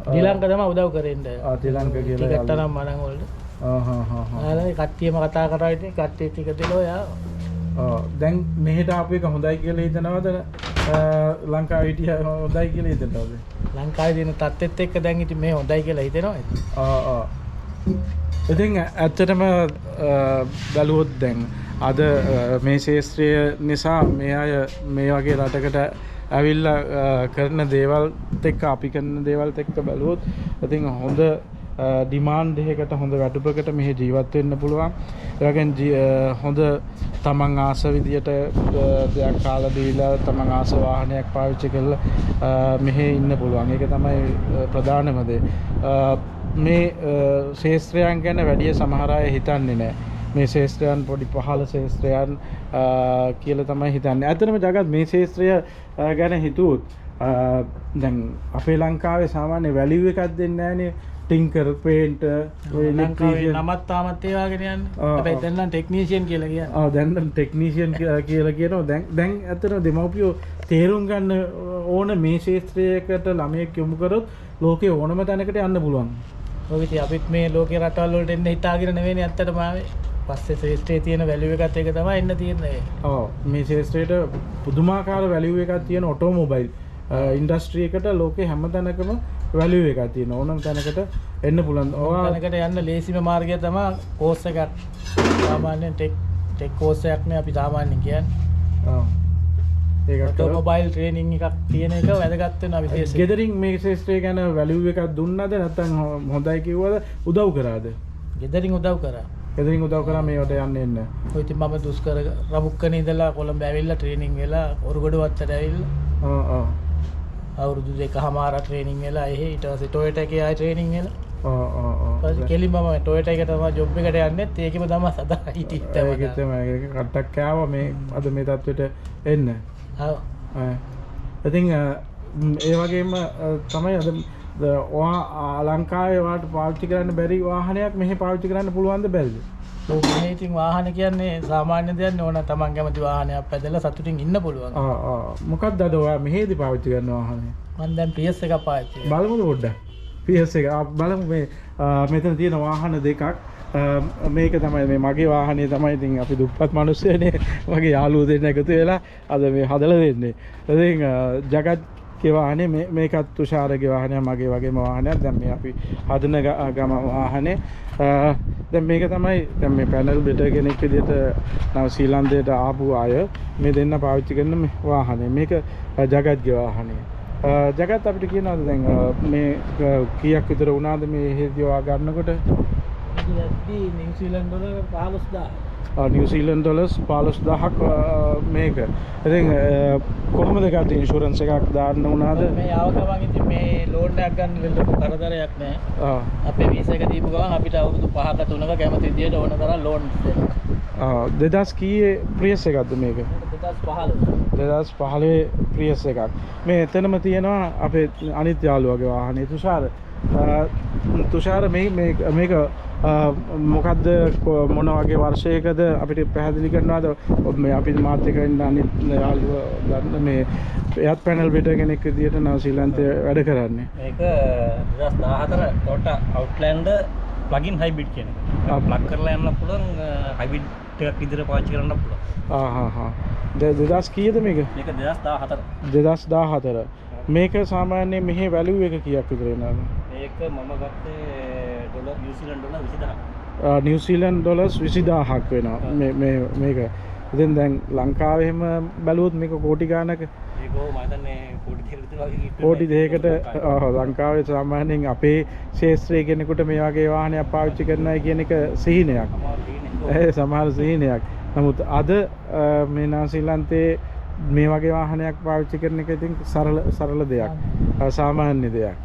ශ්‍රී තමයි උදව් කරෙන්නේ. ශ්‍රී ලංකා කියලා ටිකට් තරම් මනන් වලට. ආහ් කට්ටියම කතා කරා ඉතින් කට්ටිය ටික දෙලෝ යා. දැන් මෙහෙට ආපු එක හොඳයි කියලා හිතනවද? ලංකාවේ හිටිය හොඳයි කියලා හිතනවද? ලංකාවේ දින තත්ත්වෙත් එක්ක දැන් ඉතින් මේ හොඳයි කියලා හිතෙනවා. ඉතින් ඇත්තටම බැලුවොත් දැන් අද මේ ශාස්ත්‍රය නිසා මේ අය මේ වගේ රටකට ඇවිල්ලා කරන දේවල්ත් එක්ක අපි කරන දේවල්ත් එක්ක බැලුවොත් ඉතින් හොඳ ඩිමාන්ඩ් එකකට හොඳ වැටුපකට මෙහි ජීවත් වෙන්න පුළුවන්. ඒ වගේම හොඳ තමන් ආස විදියට දෙයක් කාලා දීලා තමන් ආස වාහනයක් පාවිච්චි කරලා මෙහි ඉන්න පුළුවන්. ඒක තමයි ප්‍රධානම දේ. මේ ශාස්ත්‍රයන් ගැන වැඩි සමහර අය හිතන්නේ නැහැ. මේ ශාස්ත්‍රයන් පොඩි පහළ ශාස්ත්‍රයන් කියලා තමයි හිතන්නේ. ඇත්තටම ජගත් මේ ශාස්ත්‍රය ගැන හිතුවොත් දැන් අපේ ලංකාවේ සාමාන්‍ය වැලියු එකක් දෙන්නේ නැහනේ. ටින්කර් පේන්ට් ලංකාවේ නමත් තාමත් ඒ වගේ යන්නේ. හැබැයි දැන් නම් ටෙක්නීෂියන් කියලා කියන්නේ. දැන් නම් ටෙක්නීෂියන් කියලා කියනවා. දැන් ඇත්තටම දෙමව්පියෝ තේරුම් ගන්න ඕන මේ ශාස්ත්‍රයකට ළමයෙක් යොමු කරොත් ලෝකේ ඕනම තැනකට යන්න පුළුවන්. ඔය ඉතින් අපිත් මේ ලෝකේ රටවල් වලට එන්න හිතාගෙන නෙවෙයිනේ ඇත්තටම ආවේ. පස්සේ ශාස්ත්‍රයේ තියෙන වැලියු එකත් ඒක තමයි එන්න තියෙන්නේ. ඔව් මේ ශාස්ත්‍රයට පුදුමාකාර වැලියු එකක් තියෙන ඔටෝමොබයිල් ඉන්ඩස්ට්‍රි එකට ලෝකේ හැම තැනකම වැලියු එකක් තියෙන ඕනම තැනකට එන්න පුළුවන්. ඕන තැනකට යන්න ලේසිම මාර්ගය තමයි කෝස් එකක්. සාමාන්‍යයෙන් ටෙක් කෝස් එකක් නේ අපි සාමාන්‍යයෙන් කියන්නේ. ඔව්. ඒකට මොබයිල් ට්‍රේනින් එකක් තියෙන එක වැදගත් වෙනවා විශේෂයෙන්. ගෙදරින් මේ ශාස්ත්‍රය ගැන වැලියු එකක් දුන්නද නැත්නම් හොඳයි කිව්වද උදව් කරාද? ගෙදරින් උදව් කරා. ගෙදරින් උදව් කරා මේවට යන්න එන්න. ඔය ඉතින් මම දුෂ්කර රමුක්කනේ ඉඳලා කොළඹ ඇවිල්ලා ට්‍රේනින් වෙලා ඔරුගොඩ වත්තට ඇවිල්ලා. අවුරුදු 2කමාරක් ට්‍රේනින් වෙලා එහෙ ඊට පස්සේ ටොයොටා එකේ ආයි ට්‍රේනින් වෙලා. කෙලින්ම මම ටොයොටා එකට තමයි ජොබ් එකට යන්නෙත් ඒකෙම තමයි සදා හිටියේ. ඒකෙත් තමයි ඒක කට්ටක් කෑවා මේ අද මේ තත්ත්වෙට එන්න. ඉතින් ඒ වගේම තමයි අද ලංකාවේ වාට පාවිච්චි කරන්න බැරි වාහනයක් මෙහි පාවිච්චි කරන්න පුළුවන්ද බැරිද? ඔව් මේ ඉතින් වාහන කියන්නේ සාමාන්‍ය දෙයක් නේ. ඕන තමන් කැමති වාහනයක් පැදලා සතුටින් ඉන්න පුළුවන්. මොකක්ද අද ඔයා මෙහෙදි පාවිච්චි කරන වාහනේ? මම දැන් PS එක පාවිච්චි කරනවා. බලමුද පොඩ්ඩක්? PS එක බලමු මේ මෙතන තියෙන වාහන දෙකක්. මේක තමයි මේ මගේ වාහනේ තමයි. ඉතින් අපි දුප්පත් මිනිස්සුනේ මගේ යාළුවෝ දෙන්න එකතු වෙලා අද මේ හදලා දෙන්නේ. ඉතින් ජගත්ගේ වාහනේ මේකත් තුෂාරගේ වාහනය මගේ වගේම වාහනයක්. දැන් මේ අපි හදන ගම වාහනේ. දැන් මේක තමයි දැන් මේ පැනල් බෙටර් කෙනෙක් විදිහට නව ශ්‍රී ලංකාවට ආපු අය මේ දෙන්න පාවිච්චි කරන මේ වාහනේ. මේක ජගත්ගේ වාහනේ. ජගත් අපිට කියනවාද දැන් මේ කීයක් විතර වුණාද මේ හේදිවා ගන්නකොට? නිව්සීලන්ත ඩොලර් 15000. නිව්සීලන්ත ඩොලර්ස් 15000ක් මේක. ඉතින් කොහොමද ගත්තේ ඉන්ෂුරන්ස් එකක් දාන්න වුණාද? මේ ආව ගමන් ඉතින් මේ ලෝන් එකක් ගන්න ලොකු කරදරයක් නෑ. අපේ වීසා එක දීපු ගමන් අපිට අවුරුදු 5ක 3ක කැමති විදියට ඕන තරම් ලෝන් දෙනවා. 2000 කීයේ ප්‍රියස් එකක්ද මේක? 2015 ප්‍රියස් එකක්. මේ එතනම තියෙනවා අපේ අනිත් යාළුවාගේ වාහනේ තුෂාර මේක මොකද්ද මොන වගේ වර්ෂයකද අපිට පැහැදිලි කරනවාද? මේ අපි මාත් එක්ක ඉන්න අනිත් යාළුවා ගන්න මේ එයත් පැනල් බෙටර් කෙනෙක් විදියට නව ශ්‍රී ලංකාවේ වැඩ කරන්නේ. මේක 2014 Toyota Outlander plug-in hybrid කියන එක. ප්ලග් කරලා යන්න පුළුවන් hybrid එකක් විදියට පාවිච්චි කරන්න පුළුවන්. 2000 කීයද මේක? මේක 2014. 2014. මේක සාමාන්‍යයෙන් මෙහි වැලියු එක කීයක් විතර එනවද? මේක මම ගත්තේ නිව්සීලන්ත ඩොලර් 20000. නිව්සීලන්ත ඩොලර්ස් 20000ක් වෙනවා. මේක. ඉතින් දැන් ලංකාවේ එහෙම බැලුවොත් මේක කෝටි ගාණක කෝටි දෙකකට ලංකාවේ සාමාන්‍යයෙන් අපේ ශේෂ්ත්‍රයේ කෙනෙකුට මේ වගේ වාහනයක් පාවිච්චි කරනවා කියන එක සිහිනයක්. සමහර සිහිනයක්. නමුත් අද මේ නාසිලන්තේ මේ වගේ වාහනයක් පාවිච්චි කරන එක ඉතින් සරල දෙයක්. සාමාන්‍ය දෙයක්.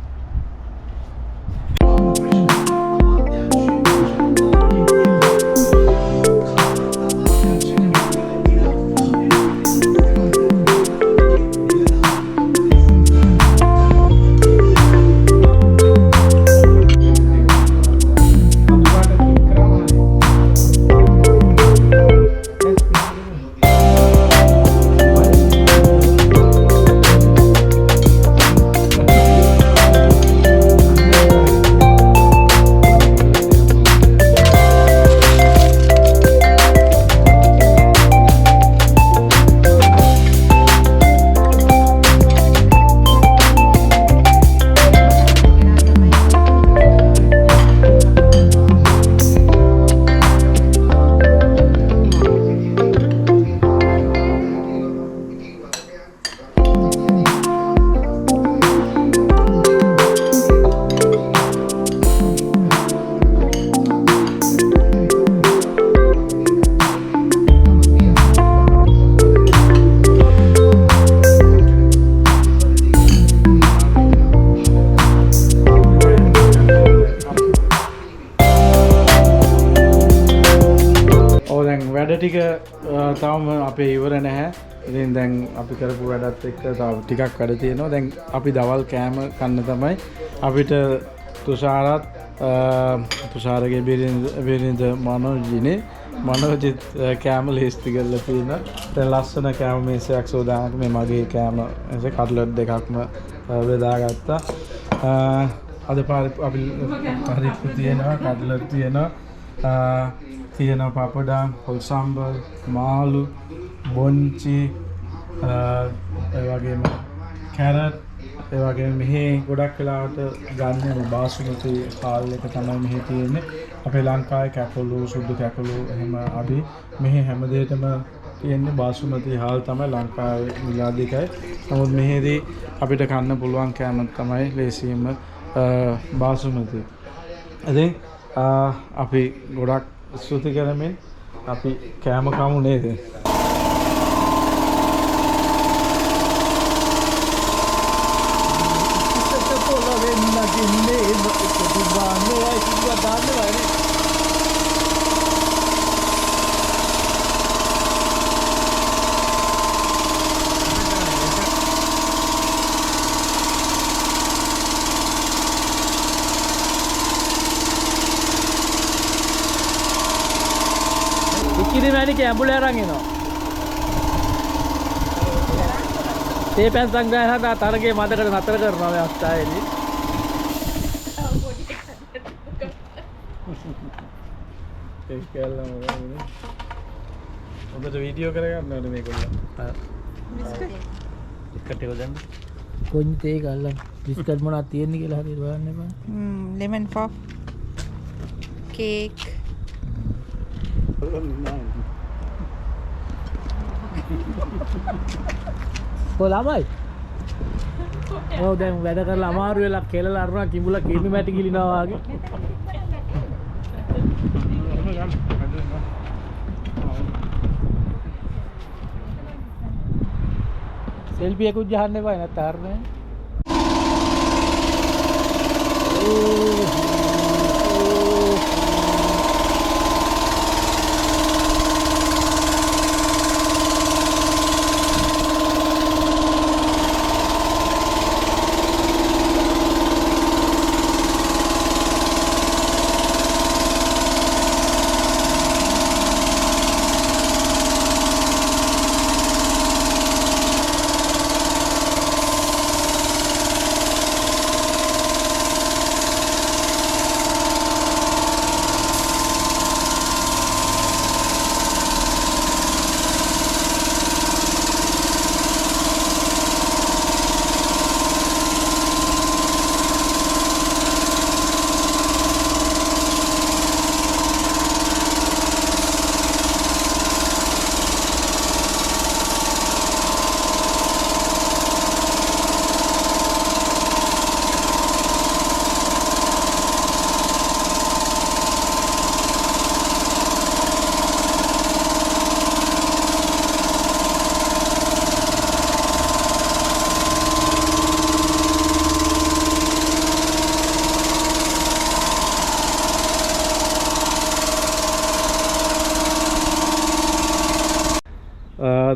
වැඩ ටික තවම අපේ ඉවර නැහැ. ඉතින් දැන් අපි කරපු වැඩත් එක්ක තව ටිකක් වැඩ තියෙනවා. දැන් අපි දවල් කෑම කන්න තමයි අපිට තුෂාරගේ බිරිඳ මනෝජිනේ මනෝජිත් කෑම ලේස්ති කරලා තියෙනවා. දැන් ලස්සන කෑම මේසයක් සෝදානක මේ මගේ කෑම මේසේ කට්ලට් දෙකක්ම බෙදාගත්තා. අද පාරේ අපි පරිප්පු තියෙනවා, කට්ලට් තියෙනවා, පාපඩම්, පොල් සම්බර්, මාළු, බොන්චි, ඒ වගේම කැරට්, ඒ වගේම මෙහි ගොඩක් වෙලාවට ගන්න බාසුමති හාල් එක තමයි මෙහි තියෙන්නේ. අපේ ලංකාවේ කැකුළු, සුදු කැකුළු එහෙම අඩි මෙහි හැම දෙයකම තියෙන්නේ බාසුමති හාල් තමයි ලංකාවේ මිලාදිකයි. නමුත් මෙහිදී අපිට කන්න පුළුවන් කෑම තමයි ලේසියෙන්ම බාසුමති. ඉතින් අපි ගොඩක් ස්තුති කරමින් අපි කෑම කමු නේද? ඉකිරිමැණික ඇඹුල අරන් එනවා. තේ පැන් සංග්‍රහය සඳහා තරගේ මදකට නතර කරනවා මේ අවස්ථාවේදී. ඒක කළා මොකද? ඔබට වීඩියෝ කරගන්න ඕනේ මේගොල්ලෝ. බිස්කට් එක දෙන්න. කොයි තේ ගල්ලා බිස්කට් මොනවද තියෙන්නේ කියලා හරියට බලන්න එපා. lemon puff, cake. ළමයි ඔව් දැන් වැඩ කරලා අමාරු වෙලා කෙලලා අරනවා කිඹුලා කිරි මැටි ගිලිනවා වගේ. සෙල්ෆි එකක් ගහන්න එපා නැත්නම් හරිනේ.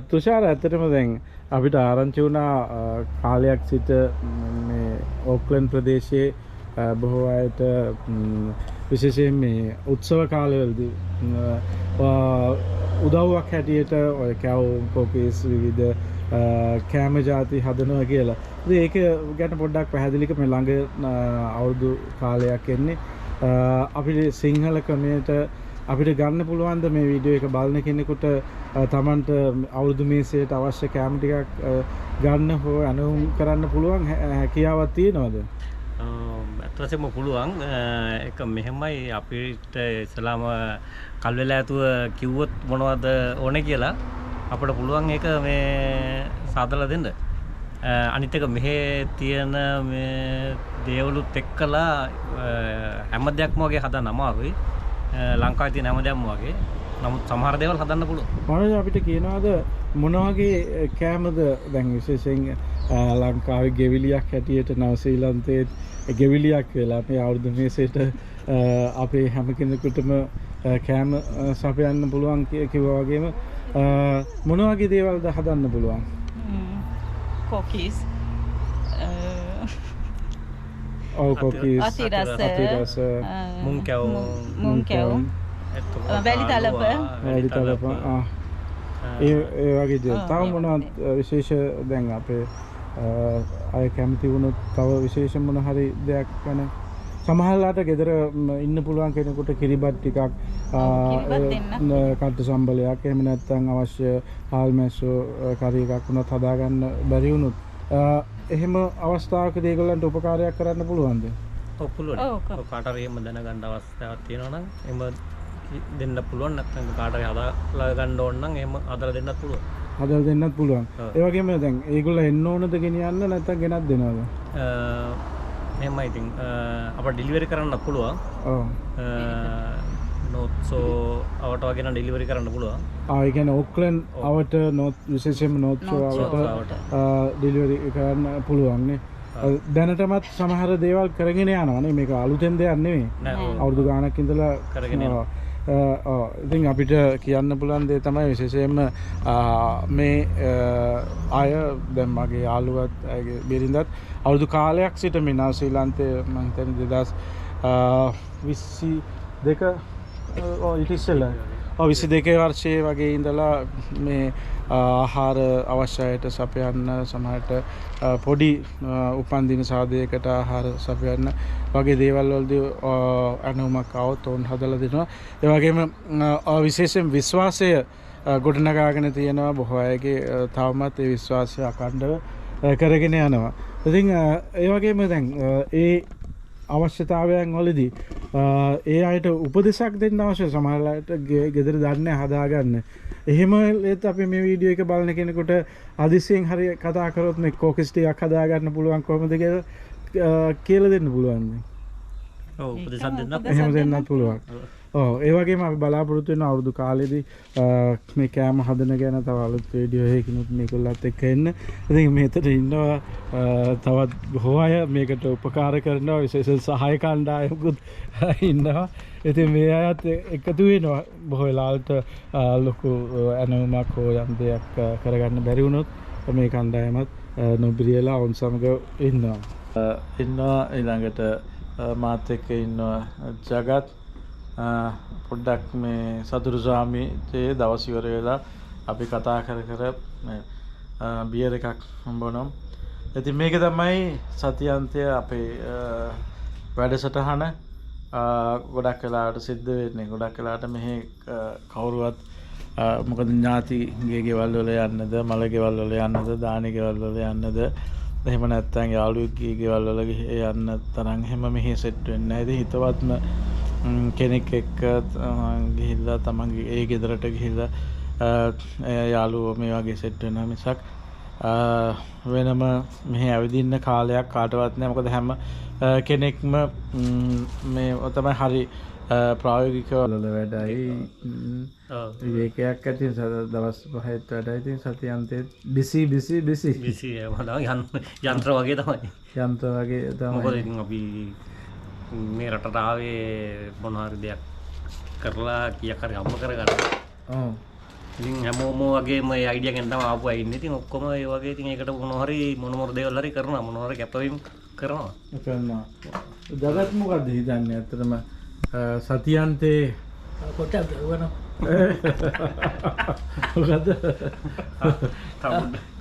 තුෂාර ඇත්තටම දැන් අපිට ආරංචි වුණා කාලයක් සිට මේ ඕක්ලන්ඩ් ප්‍රදේශයේ බොහෝ අයට විශේෂයෙන් මේ උත්සව කාලවලදී උදව්වක් හැටියට ඔය කැවුම් කොකේස් විවිධ කෑම ಜಾති හදනවා කියලා. ඉතින් ඒක ගැන පොඩ්ඩක් පැහැදිලික මේ ළඟ අවුරුදු කාලයක් එන්නේ අපිට සිංහල ක්‍රමයට අපිට ගන්න පුළුවන් ද මේ වීඩියෝ එක බලන කෙනෙකුට Tamanට අවුරුදු මේසයට අවශ්‍ය කැම ටිකක් ගන්න හෝ අනුම් කරන්න පුළුවන් හැකියාවක් තියෙනවද? ඇත්තටම පුළුවන්. ඒක මෙහෙමයි අපිට ඉස්ලාම කල් වෙලා ඇතුව කිව්වොත් මොනවද ඕනේ කියලා අපිට පුළුවන් ඒක මේ සාදලා දෙන්න. අනිත් එක මෙහෙ තියෙන මේ දේවලුත් එක්කලා හැම දෙයක්ම වගේ හදන්න අමාරුයි. ලංකාවේ තියෙන හැම දෙයක්ම වගේ. නමුත් සමහර දේවල් හදන්න පුළුවන්. මම අපිට කියනවාද මොන වගේ කෑමද දැන් විශේෂයෙන් ලංකාවේ ගෙවිලියක් හැටියට නව ශ්‍රීලන්තයේ ගෙවිලියක් වෙලා මේ අවුරුදු මේසෙට අපේ හැම කෙනෙකුටම කෑම සපයන්න පුළුවන් කිව්වා වගේම මොන වගේ දේවල්ද හදන්න පුළුවන්? cookies. cookies. අතිරස. මුං කැවුම්. මුං කැවුම්. වැලි තලප. වැලි තලප. ඒ වගේ දේ. තව මොනවද විශේෂ දැන් අපේ අය කැමති වුණොත් තව විශේෂ මොන හරි දෙයක් ගැන සමහරලාට ගෙදර ඉන්න පුළුවන් කෙනෙකුට කිරිබත් ටිකක් කට්ට සම්බලයක් එහෙම නැත්නම් අවශ්‍ය හාල් මැස්සෝ කරි එකක් වුණත් හදාගන්න බැරි වුණොත් එහෙම අවස්ථාවකදී ඒගොල්ලන්ට උපකාරයක් කරන්න පුළුවන්ද? ඔව් පුළුවන්. කාට හරි එහෙම දැනගන්න අවස්ථාවක් තියෙනවා නම් එහෙම දෙන්න පුළුවන්. නැත්නම් කාට හරි හදාලා ගන්න ඕන නම් එහෙම හදලා දෙන්නත් පුළුවන්. හදලා දෙන්නත් පුළුවන්. ඒ වගේම දැන් ඒගොල්ලෝ එන්න ඕනද ගෙනියන්න නැත්නම් ගෙනත් දෙනවද? මෙහෙමයි ඉතින් අපිට ඩෙලිවරි කරන්න පුළුවන්. ඔව්. නෝත්සෝ අවට වගේ නම් ඩෙලිවරි කරන්න පුළුවන්. ඒ කියන්නේ ඕක්ලන්ඩ් අවට නෝත් විශේෂයෙන්ම නෝත්සෝ අවට ඩෙලිවරි කරන්න පුළුවන් නේ. දැනටමත් සමහර දේවල් කරගෙන යනවා නේ. මේක අලුතෙන් දෙයක් නෙමෙයි. අවුරුදු ගාණක් ඉඳලා කරගෙන යනවා. ඉතින් අපිට කියන්න පුළුවන් දේ තමයි විශේෂයෙන්ම මේ අය දැන් මගේ යාළුවත් අයගේ බිරිඳත් අවුරුදු කාලයක් සිට මේ නව ශ්‍රීලන්තයේ මම හිතන්නේ 2022 ඊට ඉස්සෙල්ලා 22 වර්ෂයේ වගේ ඉඳලා මේ ආහාර අවශ්‍යයට සපයන්න සමහරට පොඩි උපන්දින සාදයකට ආහාර සපයන්න වගේ දේවල් වලදී අනුමක් આવොත් උන් හදලා දෙනවා. ඒ වගේම විශේෂයෙන් විශ්වාසය ගොඩනගාගෙන තියෙනවා බොහෝ අයගේ තවමත් ඒ විශ්වාසය අඛණ්ඩව කරගෙන යනවා. ඉතින් ඒ වගේම දැන් ඒ අවශ්‍යතාවයන් වලදී ඒ අයට උපදෙසක් දෙන්න අවශ්‍ය සමහරවිට ගෙදර දන්නේ හදාගන්න. එහෙම ලේත් අපි මේ වීඩියෝ එක බලන කෙනෙකුට හදිස්සියෙන් හරි කතා කරොත් මේ කෝකිස් ටිකක් හදාගන්න පුළුවන් කොහොමද කියලා දෙන්න පුළුවන්. ඔව් උපදෙසක් දෙන්නත් එහෙම දෙන්නත් පුළුවන්. ඔව් ඒ වගේම අපි බලාපොරොත්තු වෙන අවුරුදු කාලෙදී මේ කෑම හදන ගැන තව අලුත් වීඩියෝ එකකිනුත් මේගොල්ලත් එක්ක එන්න. ඉතින් මෙතන ඉන්නවා තවත් බොහෝ අය මේකට උපකාර කරනවා විශේෂයෙන් සහාය කණ්ඩායමකුත් ඉන්නවා. ඉතින් මේ අයත් එකතු වෙනවා බොහෝ වෙලාවට ලොකු ඇනවුමක් හෝ යම් දෙයක් කරගන්න බැරි වුණොත් මේ කණ්ඩායමත් නොබිරියලා වුන් සමග ඉන්නවා. ඊළඟට මාත් එක්ක ඉන්නවා ජගත් පොඩ්ඩක් මේ සතුරු ස්වාමීගේ දවස් ඉවර වෙලා අපි කතා කර මේ බියර් එකක් හම්බවනවා. ඉතින් මේක තමයි සතියන්තය අපේ වැඩසටහන. ගොඩක් වෙලාවට සිද්ධ වෙන්නේ ගොඩක් වෙලාවට මෙහි කවුරුවත් මොකද ඥාතිගේ ගෙවල් වල යන්නද මල ගෙවල් වල යන්නද දානි ගෙවල් වල යන්නද එහෙම නැත්නම් යාළුවෙක්ගේ ගෙවල් වල යන්න තරම් එහෙම මෙහි සෙට් වෙන්නේ නැහැ. ඉතින් හිතවත්ම කෙනෙක් එක්ක ගිහිල්ලා තමන්ගේ ඒ ගෙදරට ගිහිල්ලා යාළුවෝ මේ වගේ සෙට් වෙනවා මිසක් වෙනම මෙහි ඇවිදින්න කාලයක් කාටවත් නැහැ. මොකද හැම කෙනෙක්ම මේ තමයි හරි ප්‍රායෝගිකව වල වැඩයි. විවේකයක් ඇති දවස් 5ත් වැඩයි. ඉතින් සතියන්තේ බිසි යන්ත්‍ර වගේ තමයි. යන්ත්‍ර වගේ තමයි. මොකද ඉතින් අපි මේ රටට ආවේ මොන හරි දෙයක් කරලා කීයක් හරි හම්බ කරගන්න. ඔව්. ඉතින් හැමෝම වගේ මේ අයිඩියා එකෙන් තමයි ආපු අය ඉන්නේ. ඉතින් ඔක්කොම ඒ වගේ ඉතින් ඒකට මොන දේවල් හරි කරනවා මොන හරි කැපවීම කරනවා. කරනවා. ජගත් මොකද්ද හිතන්නේ ඇත්තටම සතියන්තේ කොටක් දරුවන මොකද්ද?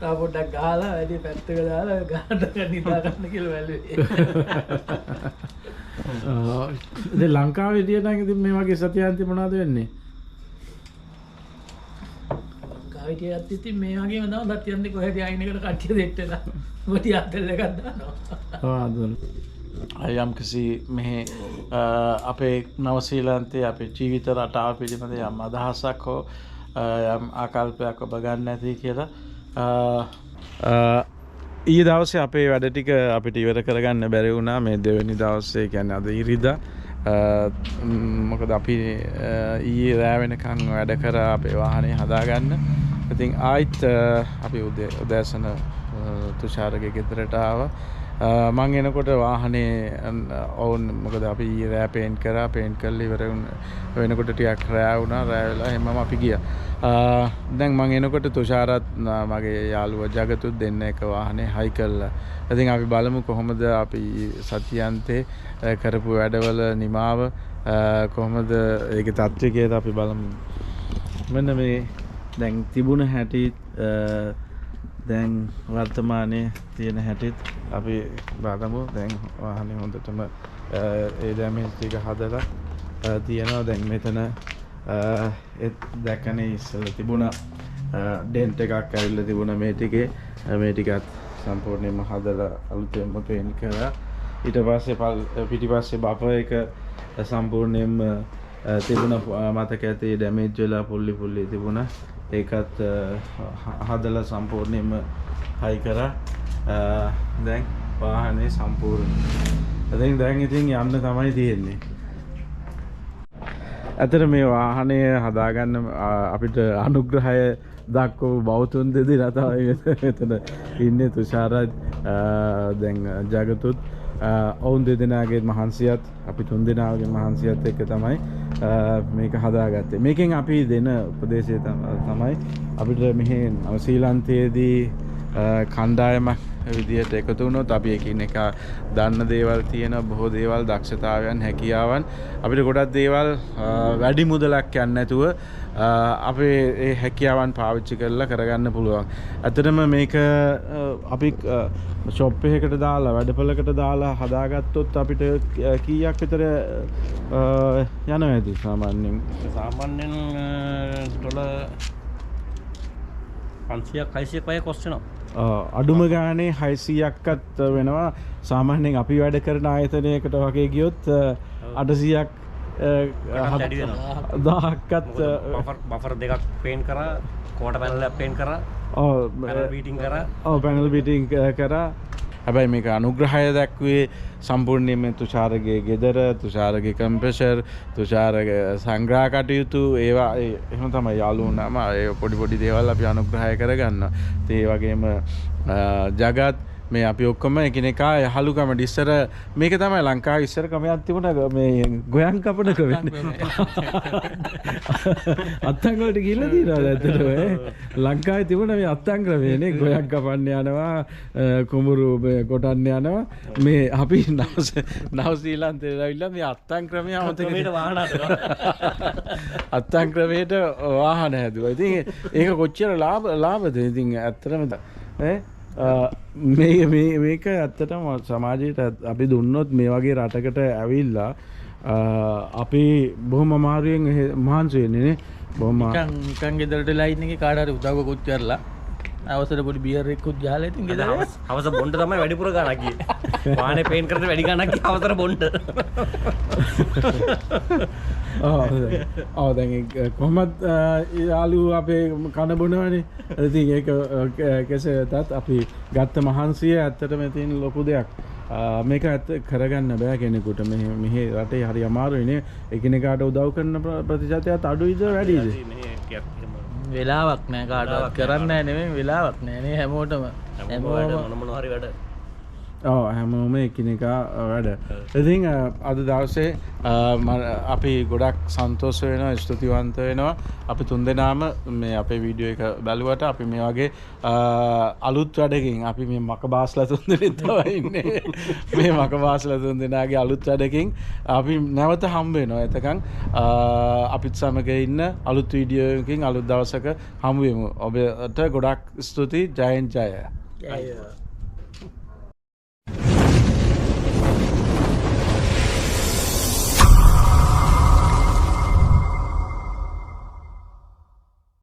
තා පොඩ්ඩක් ගහලා වැඩි පැත්තක දාලා ගහන්න නිදා ගන්න කියලා වැළුවේ. ඉතින් ලංකාවේදී නම් ඉතින් මේ වගේ සතියන්තේ මොනවද වෙන්නේ? ගාවිටියත් ඉතින් මේ වගේම තමයි දත් යන්නේ කොහෙද ආයින් එකට කට්ටිය දෙට්ටලා මොටි අතල් එකක් දානවා. යම් කිසි මෙහි අපේ නවසීලන්තයේ අපේ ජීවිත රටාව පිළිබඳ යම් අදහසක් හෝ යම් ආකල්පයක් ඔබ ගන්න ඇති කියලා ඊයේ දවසේ අපේ වැඩ ටික අපිට ඉවර කරගන්න බැරි වුණා මේ දෙවෙනි දවසේ කියන්නේ අද ඉරිදා. මොකද අපි ඊයේ රෑ වෙනකන් වැඩ කරා අපේ වාහනේ හදාගන්න. ඉතින් ආයිත් අපි උදෑසන තුෂාරගේ ගෙදරට ආවා. මං එනකොට වාහනේ ඔවුන් මොකද අපි ඊයේ රෑ පේන්ට් කරා පේන්ට් කරලා ඉවර වෙනකොට ටිකක් රෑ වුණා රෑ වෙලා හැමම අපි ගියා. දැන් මං එනකොට තුෂාරත් මගේ යාළුවා ජගතුත් දෙන්න එක වාහනේ හයි කළා. ඉතින් අපි බලමු කොහොමද අපි සතියන්තේ කරපු වැඩවල නිමාව කොහොමද ඒකේ තත්ත්වය කියලා අපි බලමු. මෙන්න මේ දැන් තිබුණ හැටි දැන් වර්තමානයේ තියෙන හැටිත් අපි බලමු. දැන් වාහනේ හොඳටම ඒ ඩැමේජ් ටික හදලා තියෙනවා. දැන් මෙතන දැක්කනේ ඉස්සෙල්ලා තිබුණා ඩෙන්ට් එකක් ඇවිල්ලා තිබුණා මේ ටිකේ. මේ ටිකත් සම්පූර්ණයෙන්ම හදලා අලුතෙන්ම පේන්ට් කරා. ඊට පස්සේ පිටිපස්සේ බප එක සම්පූර්ණයෙන්ම තිබුණා මතක ඇති ඩැමේජ් වෙලා පුල්ලි තිබුණා. ඒකත් හදලා සම්පූර්ණයෙන්ම හයි කරා. දැන් වාහනේ සම්පූර්ණ. දැන් ඉතින් යන්න තමයි තියෙන්නේ. ඇතර මේ වාහනය හදාගන්න අපිට අනුග්‍රහය දක්වපු බෞතුන් දෙදෙනා තමයි මෙතන ඉන්නේ. තුෂාරත් දැන් ජගතුත් ඔවුන් දෙදෙනාගේ මහන්සියත් අපි තුන් දෙනාගේ මහන්සියත් එක්ක තමයි මේක හදාගත්තේ. මේකෙන් අපි දෙන උපදේශය තමයි අපිට මෙහි ශ්‍රීලංකේදී කණ්ඩායමක් විදියට එකතු වුණොත් අපි එකිනෙක දන්න දේවල් තියෙන බොහෝ දේවල් දක්ෂතාවයන් හැකියාවන් අපිට ගොඩක් දේවල් වැඩි මුදලක් යන්නේ නැතුව අපේ ඒ හැකියාවන් පාවිච්චි කරලා කරගන්න පුළුවන්. ඇත්තටම මේක අපි ෂොප් එකකට දාලා වැඩපළකට දාලා හදාගත්තොත් අපිට කීයක් විතර යනවද සාමාන්‍යයෙන්? සාමාන්‍යයෙන් ඩොලර් 500ක් 600ක් වගේ කොස්ට් වෙනවා. අඩුම ගානේ 600ක්වත් වෙනවා. සාමාන්‍යයෙන් අපි වැඩ කරන ආයතනයකට වගේ ගියොත් 800ක් 1000ක්වත් බෆර් දෙකක් පේන්ට් කරා කෝට පැනල් එකක් පේන්ට් කරා පැනල් බීටින් කරා පැනල් බීටින් කරා. හැබැයි මේක අනුග්‍රහය දැක්වේ සම්පූර්ණයෙන්ම තුෂාරගේ ගෙදර, තුෂාරගේ කම්ප්‍රෙෂර්, තුෂාරගේ සංග්‍රහ කටයුතු ඒවා එහෙම තමයි යාළුවෝනම ඒ පොඩි දේවල් අපි අනුග්‍රහය කරගන්නවා. ඒ වගේම ජගත් මේ අපි ඔක්කොම එකිනෙකා යහළුකමට ඉස්සර මේක තමයි ලංකාවේ ඉස්සර ක්‍රමයක් තිබුණා මේ ගොයන් කපන ක්‍රමයක්. අත්තන් වලට ගිහිල්ලා තියෙනවා ඇත්තටම ලංකාවේ තිබුණා මේ අත්තන් ක්‍රමයනේ ගොයන් කපන්න යනවා කුඹුරු කොටන්න යනවා. මේ අපි නව ශ්‍රීලංකේට ඇවිල්ලා මේ අත්තන් ක්‍රමය අමතක අත්තන් ක්‍රමයට වාහන හැදුවා. ඉතින් ඒක කොච්චර ලාභද ඉතින් ඇත්තටම මේක ඇත්තටම සමාජයට අපි දුන්නොත් මේ වගේ රටකට ඇවිල්ලා අපි බොහොම අමාරුවෙන් මහන්සි වෙන්නේ නේ. බොහොම නිකන් ගෙදරට ලයින් එකේ කාට හරි උදව්වකුත් කරලා අවසර පොඩි බියර් එකකුත් ගහලා ඉතින් ගෙදර අවසර බොන්න තමයි වැඩිපුර ගාණක් ගියේ. වාහනේ පේන්ට් කරද්දී වැඩි ගාණක් ගියේ අවසර බොන්න. දැන් කොහොමත් යාළුවෝ අපේ කන බොනවනේ. ඉතින් ඒක කෙසේතත් අපි ගත්ත මහන්සිය ඇත්තටම තියෙන ලොකු දෙයක්. මේක ඇත්ත කරගන්න බෑ කෙනෙකුට. මෙහි රටේ හරි අමාරුයිනේ. එකිනෙකාට උදව් කරන ප්‍රතිශතයත් අඩුයිද වැඩිද? වෙලාවක් නෑ කාටවත් කරන්න නෑ නෙමෙයි වෙලාවක් නෑ නේ හැමෝටම මොන හරි වැඩ හැමෝම එකිනෙකා වැඩ. ඉතින් අද දවසේ අපි ගොඩක් සන්තෝෂ වෙනවා, ස්තුතිවන්ත වෙනවා. අපි තුන්දෙනාම මේ අපේ වීඩියෝ එක බැලුවට අපි මේ වගේ අලුත් වැඩකින් අපි මේ මකබාස්ලා තුන්දෙනෙක් තමයි ඉන්නේ. මේ මකබාස්ලා තුන්දෙනාගේ අලුත් වැඩකින් අපි නැවත හම්බ වෙනවා. එතකන් අපිත් සමග ඉන්න අලුත් වීඩියෝ එකකින් අලුත් දවසක හමු වෙමු. ඔබට ගොඩක් ස්තුතියි. ජයෙන් ජය. Yeah.